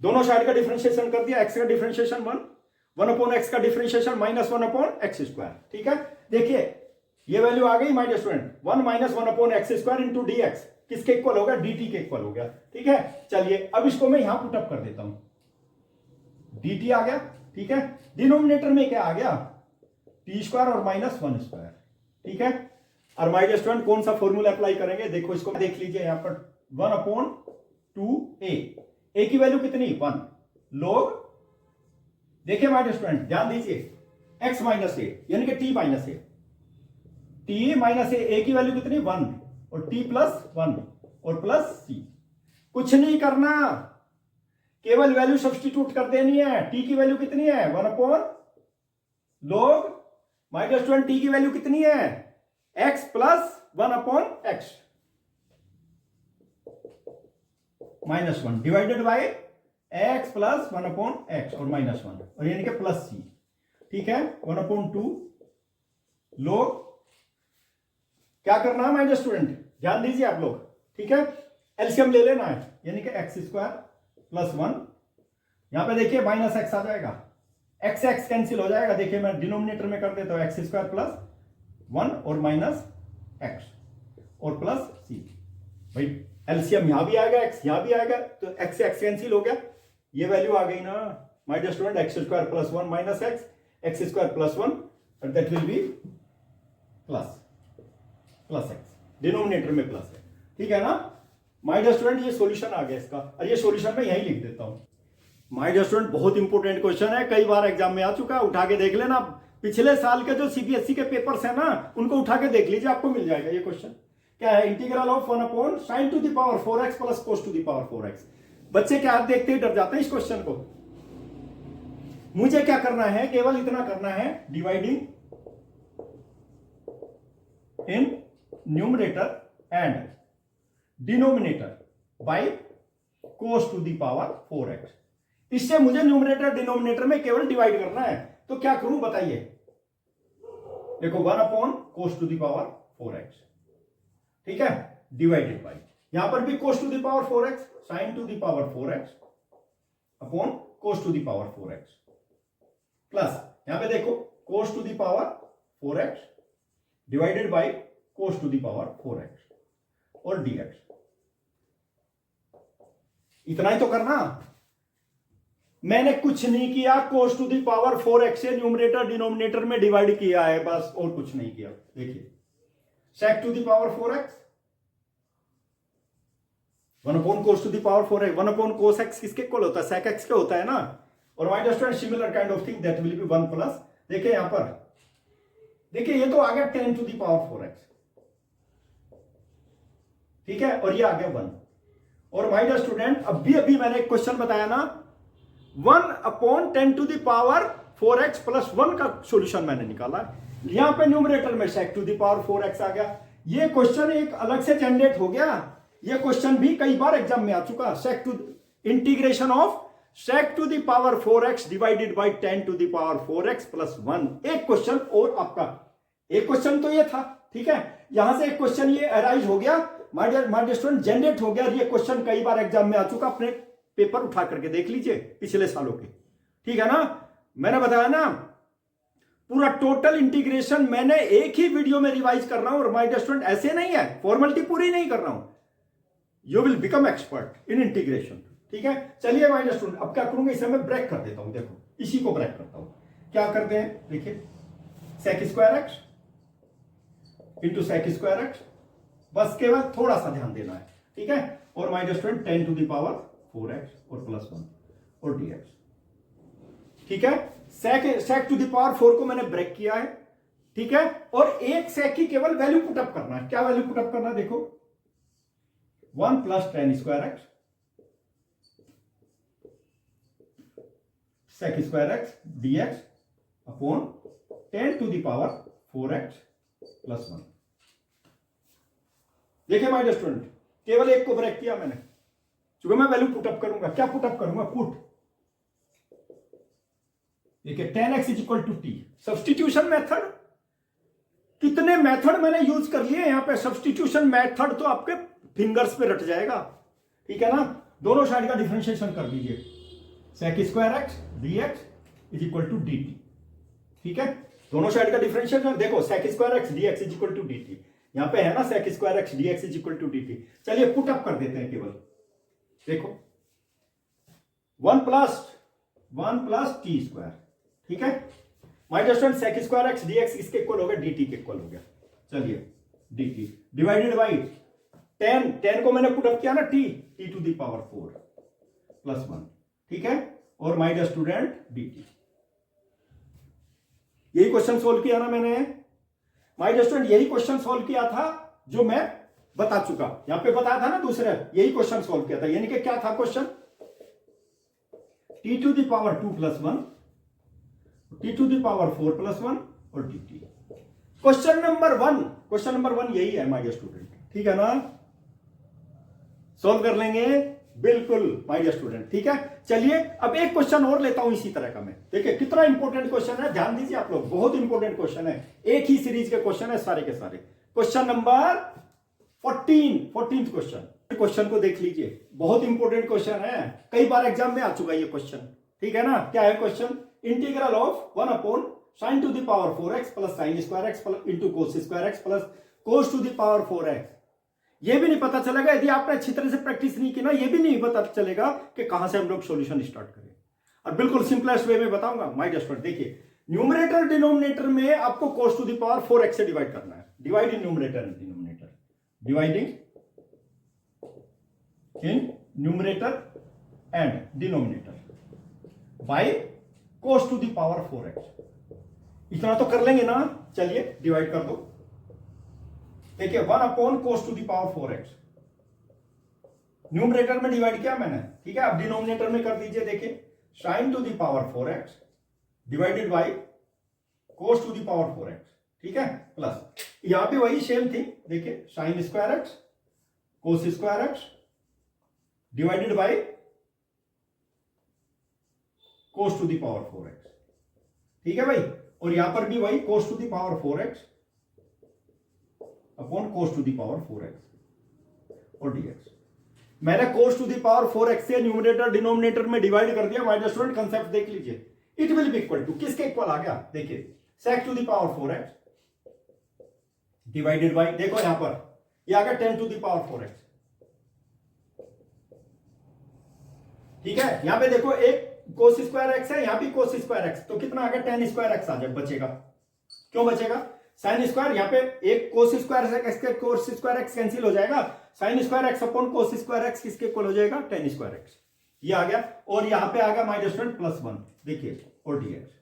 दोनों साइड का डिफरेंशिएशन कर दिया, x का डिफरेंशिएशन 1 अपॉन एक्स का differentiation minus 1 upon x square. ठीक है, देखिए ये वैल्यू आ गई my dear student, 1 minus 1 upon x square into dx किसके इक्वल होगा, dt के इक्वल हो गया। ठीक है, चलिए अब इसको मैं यहां पुटअप कर देता हूं, dt आ गया। ठीक है, डिनोमिनेटर में क्या आ गया, t स्क्वायर और माइनस 1 स्क्वायर। ठीक है, और माय डियर स्टूडेंट कौन सा फॉर्मूला अप्लाई करेंगे, देखो इसको देख लीजिए यहां पर 1 अपॉन 2a, a की वैल्यू कितनी 1 log, देखिए माय डियर स्टूडेंट ध्यान दीजिए, x माइनस ए यानी कि t माइनस ए, t माइनस ए की वैल्यू कितनी 1 और t प्लस 1 और प्लस c। कुछ नहीं करना, केवल वैल्यू सब्स्टिट्यूट कर देनी है। t की वैल्यू कितनी है 1 upon log, my dear student t की वैल्यू कितनी है x plus 1 upon x minus 1 divided by x plus 1 upon x और माइनस 1 और यानी कि प्लस सी। ठीक है, 1 अपॉन 2 log, क्या करना है माय डियर स्टूडेंट, ध्यान दीजिए आप लोग। ठीक है, एलसीएम ले लेना है, यानी कि एक्स स्क्वायर प्लस 1, यहां पे देखिए माइनस एक्स आ जाएगा, एक्स एक्स कैंसिल हो जाएगा, देखिए मैं डिनोमिनेटर में कर देता हूं एक्स स्क्वायर प्लस 1 और माइनस एक्स और प्लस सी। भाई एलसीएम यहां भी आएगा, एक्स यहां भी आएगा, तो एक्स एक्स कैंसिल हो गया, ये वैल्यू आ गई ना my dear student, x square plus 1 minus x square plus 1 और that will be plus x, denominator में प्लस है। ठीक है ना माय डियर स्टूडेंट, ये सॉल्यूशन आ गया इसका, और ये सॉल्यूशन मैं यहीं लिख देता हूं। माय डियर स्टूडेंट बहुत इंपॉर्टेंट क्वेश्चन है, कई बार एग्जाम में आ चुका है, उठा के देख लेना, पिछले साल के जो सीबीएसई के पेपर्स है ना उनको उठा के देख लीजिए, आपको मिल जाएगा ये क्वेश्चन। क्या है, integral of 1 upon sine to the power 4x plus cos to the power 4x। बच्चे क्या देखते ही डर जाते हैं इस क्वेश्चन को। मुझे क्या करना है, केवल इतना करना है, dividing in numerator and denominator by cos to the power 4x। इससे मुझे न्यूमरेटर डिनोमिनेटर में केवल डिवाइड करना है, तो क्या करूं बताइए, देखो 1 upon cos to the power 4x, ठीक है, डिवाइडेड बाय, यहां पर भी cos to the power 4x, sine to the power 4x upon cos to the power 4x plus यहां पे देखो cos to the power 4x divided by cos to the power 4x और dx। इतना ही तो करना, मैंने कुछ नहीं किया, कोस टू द पावर 4x से न्यूमरेटर डिनोमिनेटर में डिवाइड किया है बस, और कुछ नहीं किया। देखिए sec to the power 4x 1 upon cos to the power 4x, 1 upon cos x किसके इक्वल होता है, sec x के होता है ना, और my dear student similar kind of thing that will be 1 plus, देखिए यहां पर देखिए ये तो आ गया 10 टू द पावर 4x, ठीक है, और ये आ गया 1। और माय डियर स्टूडेंट अभी मैंने एक क्वेश्चन बताया ना, 1 upon 10 to the power 4x plus 1 का सॉल्यूशन मैंने निकाला, यहां पे न्यूमरेटर में sec to the power 4x आ गया। ये क्वेश्चन एक अलग से जनरेट हो गया, ये क्वेश्चन भी कई बार एग्जाम में आ चुका, sec to integration of sec to the power 4x divided by 10 to the power 4x plus 1। एक क्वेश्चन और आपका, एक क्वेश्चन तो ये था, ठीक है, यहां से एक क्वेश्चन ये अराइज हो गया, माय डियर स्टूडेंट जनरेट हो गया, ये क्वेश्चन कई बार एग्जाम में आ चुका, अपने पेपर उठा करके देख लीजिए पिछले सालों के, ठीक है ना। मैंने बताया ना पूरा टोटल इंटीग्रेशन मैंने एक ही वीडियो में रिवाइज कर रहा हूं, और माय डियर स्टूडेंट ऐसे नहीं है, फॉर्मेलिटी पूरी नहीं कर रहा हूं, you will become expert in integration, ठीक है। चलिए माय डियर स्टूडेंट अब क्या करूंगा, इसे मैं ब्रेक कर देता हूं, देखो इसी को ब्रेक करता हूं, क्या करते हैं, देखिए sec square x into sec square x, बस केवल थोड़ा सा ध्यान देना है, ठीक है, और my dear student 10 to the power 4x और प्लस 1 और dx, ठीक है। sec टू द पावर 4 को मैंने ब्रेक किया है, ठीक है, और एक sec की केवल वैल्यू पुटअप करना है, क्या वैल्यू पुटअप करना है, देखो 1 plus 10 square x sec square x dx upon 10 to the power 4x plus 1। देखिए माय डियर स्टूडेंट, केवल एक को ब्रेक किया मैंने, क्योंकि मैं वैल्यू पुटअप करूंगा। क्या पुटअप करूंगा? पुट। देखिए 10x is equal to t, substitution method. कितने मेथड मैंने यूज कर लिए यहां पे। सब्सटीट्यूशन मेथड तो आपके फिंगर्स पे रट जाएगा, ठीक है ना। दोनों साइड का डिफरेंशिएशन कर दीजिए। sec square x dx is equal to dt, ठीक है। दोनों साइड का डिफरेंशिएशन देखो, sec square x dx is equal to dt। यहां पे है ना sec square x dx is equal to dt। चलिए पुटअप कर देते हैं केवल। देखो 1 प्लस टी स्क्वायर, ठीक है। My dear student, sec square x dx इसके इक्वल हो गया, dt के इक्वल हो गया। चलिए dt डिवाइडेड बाई 10 को मैंने पुटअप किया ना, t to the power 4 plus 1, ठीक है। और माय डियर स्टूडेंट dt, यही क्वेश्चन सोल्व किया ना मैंने। माय डियर स्टूडेंट, यही क्वेश्चन सोल्व किया था जो मैं बता चुका, यहां पे बताया था ना दूसरे, यही क्वेश्चन सोल्व किया था। यानी कि क्या था question? t to the power 2 plus 1, t to the power 4 plus 1 और dt। क्वेश्चन नंबर वन यही है माय डियर स्टूडेंट, ठीक है ना। सॉल्व कर लेंगे बिल्कुल माय डियर स्टूडेंट, ठीक है। चलिए अब एक क्वेश्चन और लेता हूं इसी तरह का मैं। देखिए कितना इंपॉर्टेंट क्वेश्चन है, ध्यान दीजिए आप लोग, बहुत इंपॉर्टेंट क्वेश्चन है। एक ही सीरीज के क्वेश्चन है सारे के सारे। क्वेश्चन नंबर 14th क्वेश्चन को देख लीजिए, बहुत इंपॉर्टेंट क्वेश्चन है, कई बार एग्जाम में आ चुका है ये क्वेश्चन, ठीक है ना। क्या है question? Integral of 1 upon sine to the power 4x plus sine square x into cos square x plus cos to the power 4x। ये भी नहीं पता चलेगा यदि आपने अच्छी तरह से प्रैक्टिस नहीं की ना, ये भी नहीं पता चलेगा कि कहां से हम लोग सॉल्यूशन स्टार्ट करें। और बिल्कुल सिंपलेस्ट वे में बताऊंगा माय डियर स्टूडेंट। देखिए न्यूमरेटर डिनोमिनेटर में आपको cos to the power 4x से डिवाइड करना है। Divide in numerator and denominator, dividing in numerator and denominator by cos to the power 4x। इतना तो कर लेंगे ना। चलिए डिवाइड कर दो। देखिए 1 upon cos to the power 4x, numerator में डिवाइड किया मैंने, ठीक है। अब डिनोमिनेटर में कर दीजिए। देखिए sin to the power 4x divided by cos to the power 4x, ठीक है, प्लस यहां पे वही सेम थिंग। देखिए sin square x cos square x divided by cos to the power 4x, ठीक है भाई। और यहां पर भी वही cos to the power 4x upon cos to the power 4x और dx। मैंने cos to the power 4x से न्यूमरेटर डिनोमिनेटर में डिवाइड कर दिया। माय डियर स्टूडेंट कंसेप्ट देख लीजिए, it will be equal to, किसके इक्वल आ गया? देखिए sec to the power 4x divided by, देखो यहां पर ये आ गया 10 टू द पावर 4x, ठीक है। यहां पे देखो एक cos स्क्वायर एक्स है, यहां भी cos स्क्वायर एक्स, तो कितना आ गया? 10 स्क्वायर एक्स आ जाए, बचेगा। क्यों बचेगा? साइन स्क्वायर, यहां पे एक cos स्क्वायर एक्स के cos स्क्वायर एक्स कैंसिल हो जाएगा, sign square x upon cos square x किसके इक्वल हो जाएगा? 10 स्क्वायर एक्स, ये आ गया। और यहां पे आ गया माय डियर स्टूडेंट प्लस 1, देखिए, और dx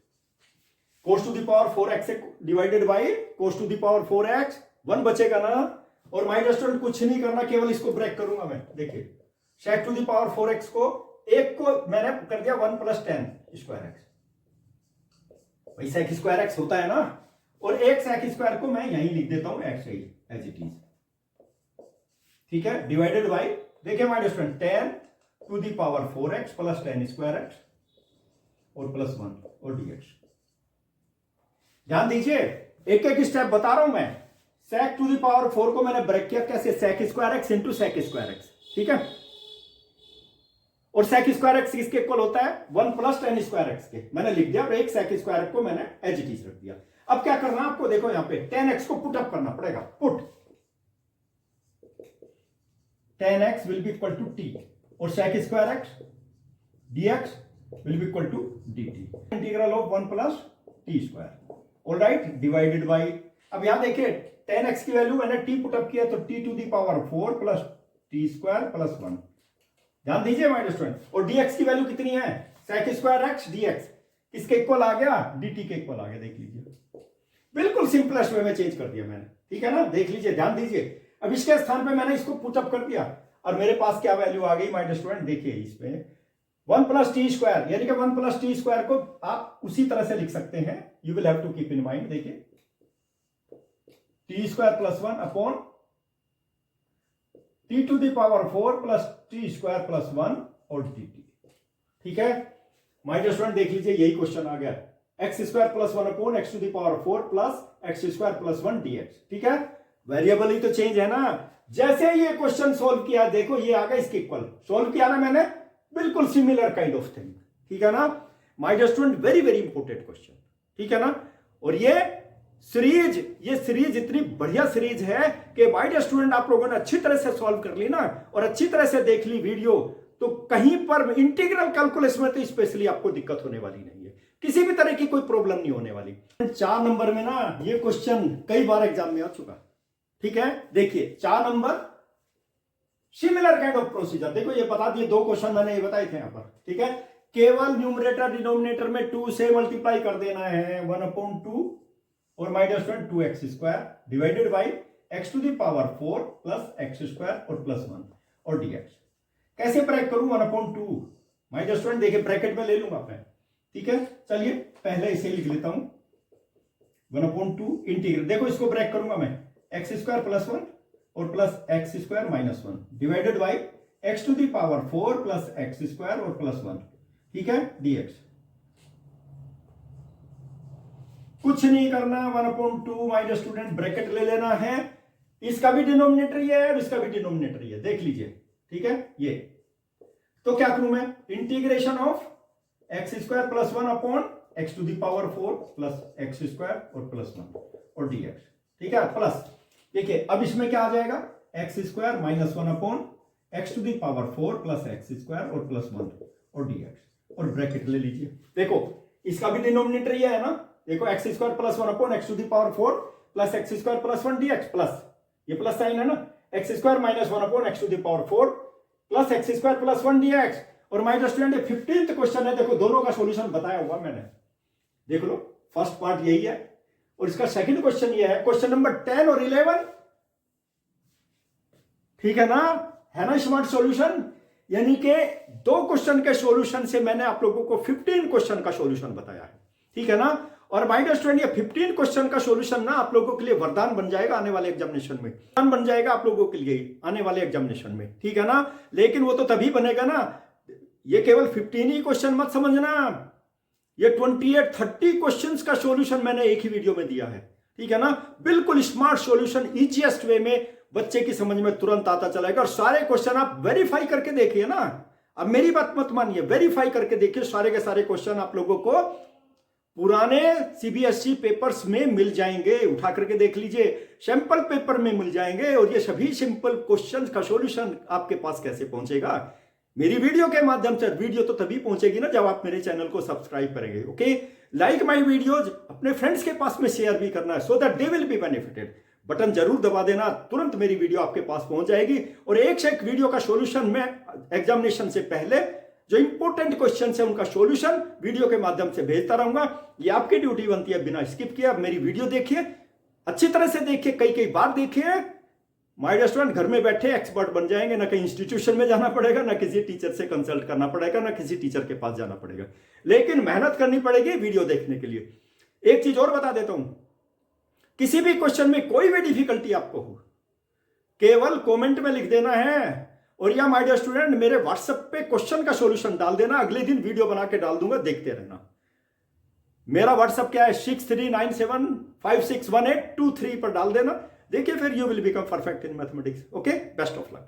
cos to the power 4x से divided by cos to the power 4x, 1 बचेगा ना। और माय डियर स्टूडेंट कुछ नहीं करना, केवल इसको ब्रेक करूंगा मैं। देखिए sec to the power 4x को, एक को मैंने कर दिया 1 प्लस 10 स्क्वायर एक्स, भाई sec स्क्वायर एक्स होता है ना। और एक sec स्क्वायर को मैं यहीं लिख देता हूं एक्स एज इट इज, ठीक है, डिवाइडेड बाय, देखिए my dear student 10 to the power 4x plus 10 square x और प्लस 1 और dx। ध्यान दीजिए, एक एक स्टेप बता रहा हूं मैं। sec टू द पावर 4 को मैंने ब्रेक किया कैसे? sec square x into sec square x, ठीक है। और sec स्क्वायर एक्स किसके इक्वल होता है? 1 प्लस 10 स्क्वायर एक्स के, मैंने लिख दिया। और एक sec स्क्वायर को मैंने एज इट इज रख दिया। अब क्या करना है आपको? देखो यहां पे 10x को पुट अप करना पड़ेगा। Put 10x will be equal to t और sec square x dx will be equal to dt। Integral of 1 plus t square, alright, divided by, अब यहां देखिए 10x की वैल्यू मैंने t पुट अप किया तो t to the power 4 plus t square plus 1। ध्यान दीजिए माय डियर स्टूडेंट। और dx की वैल्यू कितनी है? sec स्क्वायर एक्स dx किसके इक्वल आ गया? dt के इक्वल आ गया। देख लीजिए, बिल्कुल सिंपलेस्ट वे में चेंज कर दिया मैंने, ठीक है ना। देख लीजिए, ध्यान दीजिए। अब इसके स्थान पे मैंने इसको पुटअप कर दिया और मेरे पास क्या वैल्यू आ गई माय डियर स्टूडेंट? देखिए इस पे 1 प्लस टी स्क्वायर, यानी कि 1 प्लस टी स्क्वायर को आप उसी तरह से लिख सकते हैं, you will have to keep in mind. देखिए t square plus 1 upon t to the power 4 plus t square plus 1 और डी टी। ठीक है माय डियर स्टूडेंट, देख लीजिए यही क्वेश्चन आ गया, x square plus 1 upon x to the power 4 plus x square plus 1 dx. ठीक है, वेरिएबल ही तो चेंज है ना। जैसे ये क्वेश्चन सोल्व किया, देखो ये आ गया इसके इक्वल, सोल्व किया ना मैंने, बिल्कुल सिमिलर काइंड ऑफ थिंग। ठीक है ना my dear student, very very important question. ठीक है ना, और ये सीरीज इतनी बढ़िया सीरीज है कि माय डियर स्टूडेंट आप लोगों ने अच्छी तरह से सॉल्व कर ली ना और अच्छी तरह से देख ली वीडियो, तो कहीं पर इंटीग्रल कैलकुलस में तो स्पेशली आपको दिक्कत होने वाली नहीं है, किसी भी तरह की कोई प्रॉब्लम नहीं होने वाली। 4 नंबर में ना ये क्वेश्चन कई बार एग्जाम में आ चुका। ठीक है, देखिए 4 number similar kind of procedure, देखो ये बता दिए, 2 क्वेश्चन मैंने ये बताए थे यहां पर। ठीक है, केवल न्यूमरेटर डिनोमिनेटर में 2 से मल्टीप्लाई कर देना है, 1/2 और my dear student 2x square divided by x to the power 4 plus x square और प्लस 1 और dx। कैसे ब्रेक करूं 1/2, माय डियर स्टूडेंट देखिए ब्रैकेट में ले लूंगा मैं। ठीक है, चलिए पहले इसे लिख लेता हूं 1/2 इंटीग्रल, देखो इसको ब्रेक करूंगा मैं, x स्क्वायर प्लस 1 और plus x square minus 1 divided by x to the power 4 plus x square और प्लस 1। ठीक है, dx। कुछ नहीं करना, 1/2 माय डियर स्टूडेंट ब्रैकेट ले लेना है, इसका भी डिनोमिनेटर ये है और इसका भी डिनोमिनेटर ये, देख लीजिए। ठीक है, ये तो क्या करूं मैं, integration of x square plus 1 upon x to the power 4 plus x square और प्लस 1 और डीएक्स। ठीक है, प्लस देखिए अब इसमें क्या आ जाएगा, x square minus 1 upon x to the power 4 plus x square और प्लस 1 और डीएक्स और ब्रैकेट ले लीजिए। देखो इसका भी डिनोमिनेटर ये है ना, देखो x square plus 1 upon x to the power 4 plus x square plus 1 dx, plus ये प्लस साइन है ना, x square minus 1 upon x to the power 4 plus x square plus 1 dx. और my dear student 15th question है, देखो दोनों का solution बताया हुआ मैंने, देख लो फर्स्ट पार्ट यही है और इसका सेकंड क्वेश्चन ये है, क्वेश्चन नंबर 10 और 11। ठीक है ना स्मार्ट सॉल्यूशन, यानी कि 2 क्वेश्चन के सॉल्यूशन से मैंने आप लोगों को 15 क्वेश्चन का सॉल्यूशन बताया है। ठीक है ना, और माय डियर स्टूडेंट ये 15 क्वेश्चन का सॉल्यूशन ना आप लोगों के लिए वरदान बन जाएगा आने वाले एग्जामिनेशन में, वरदान बन जाएगा आप लोगों के लिए आने वाले एग्जामिनेशन में। ठीक है ना, लेकिन वो तो तभी बनेगा ना, ये केवल 15 ही क्वेश्चन मत समझना, ये 28-30 क्वेश्चंस का सॉल्यूशन मैंने एक ही वीडियो में दिया है। ठीक है ना, बिल्कुल स्मार्ट सॉल्यूशन, इजीएस्ट वे में बच्चे की समझ में तुरंत आता चलेगा। और सारे क्वेश्चन आप वेरीफाई करके देखिए ना, अब मेरी बात मत मानिए, वेरीफाई करके देखिए, सारे के सारे क्वेश्चन आप लोगों को पुराने सीबीएसई पेपर्स में मिल जाएंगे, उठा करके देख लीजिए, सैंपल पेपर में मिल जाएंगे। और ये सभी सिंपल क्वेश्चंस का सॉल्यूशन आपके पास कैसे पहुंचेगा, मेरी वीडियो के माध्यम से। वीडियो तो तभी पहुंचेगी ना जब आप मेरे चैनल को सब्सक्राइब करेंगे। ओके, लाइक माय वीडियोज, अपने फ्रेंड्स के पास में शेयर भी करना है, so that they will be benefited. Button जरूर दबा देना, तुरंत मेरी वीडियो आपके पास पहुंच जाएगी। और एक से एक वीडियो का सॉल्यूशन मैं एग्जामिनेशन से पहले जो इंपॉर्टेंट क्वेश्चन है उनका सॉल्यूशन वीडियो के माध्यम से भेजता रहूंगा। ये आपकी ड्यूटी बनती है, बिना स्किप किए आप मेरी वीडियो देखिए, अच्छी तरह से देखिए, कई बार देखिए। माय डियर स्टूडेंट घर में बैठे एक्सपर्ट बन जाएंगे, ना कहीं इंस्टीट्यूशन में जाना पड़ेगा, ना किसी टीचर से कंसल्ट करना पड़ेगा, ना किसी टीचर के पास जाना पड़ेगा, लेकिन मेहनत करनी पड़ेगी वीडियो देखने के लिए। एक चीज और बता देता हूं, किसी भी क्वेश्चन में कोई भी डिफिकल्टी आपको हो, केवल कमेंट में लिख देना है, और या माय डियर स्टूडेंट मेरे व्हाट्सएप पे क्वेश्चन का सॉल्यूशन डाल देना, अगले दिन वीडियो बना के डाल दूंगा, देखते रहना। मेरा व्हाट्सएप क्या है, 6397561823 पर डाल देना, देखिए फिर you will become perfect in mathematics. Okay, best of luck.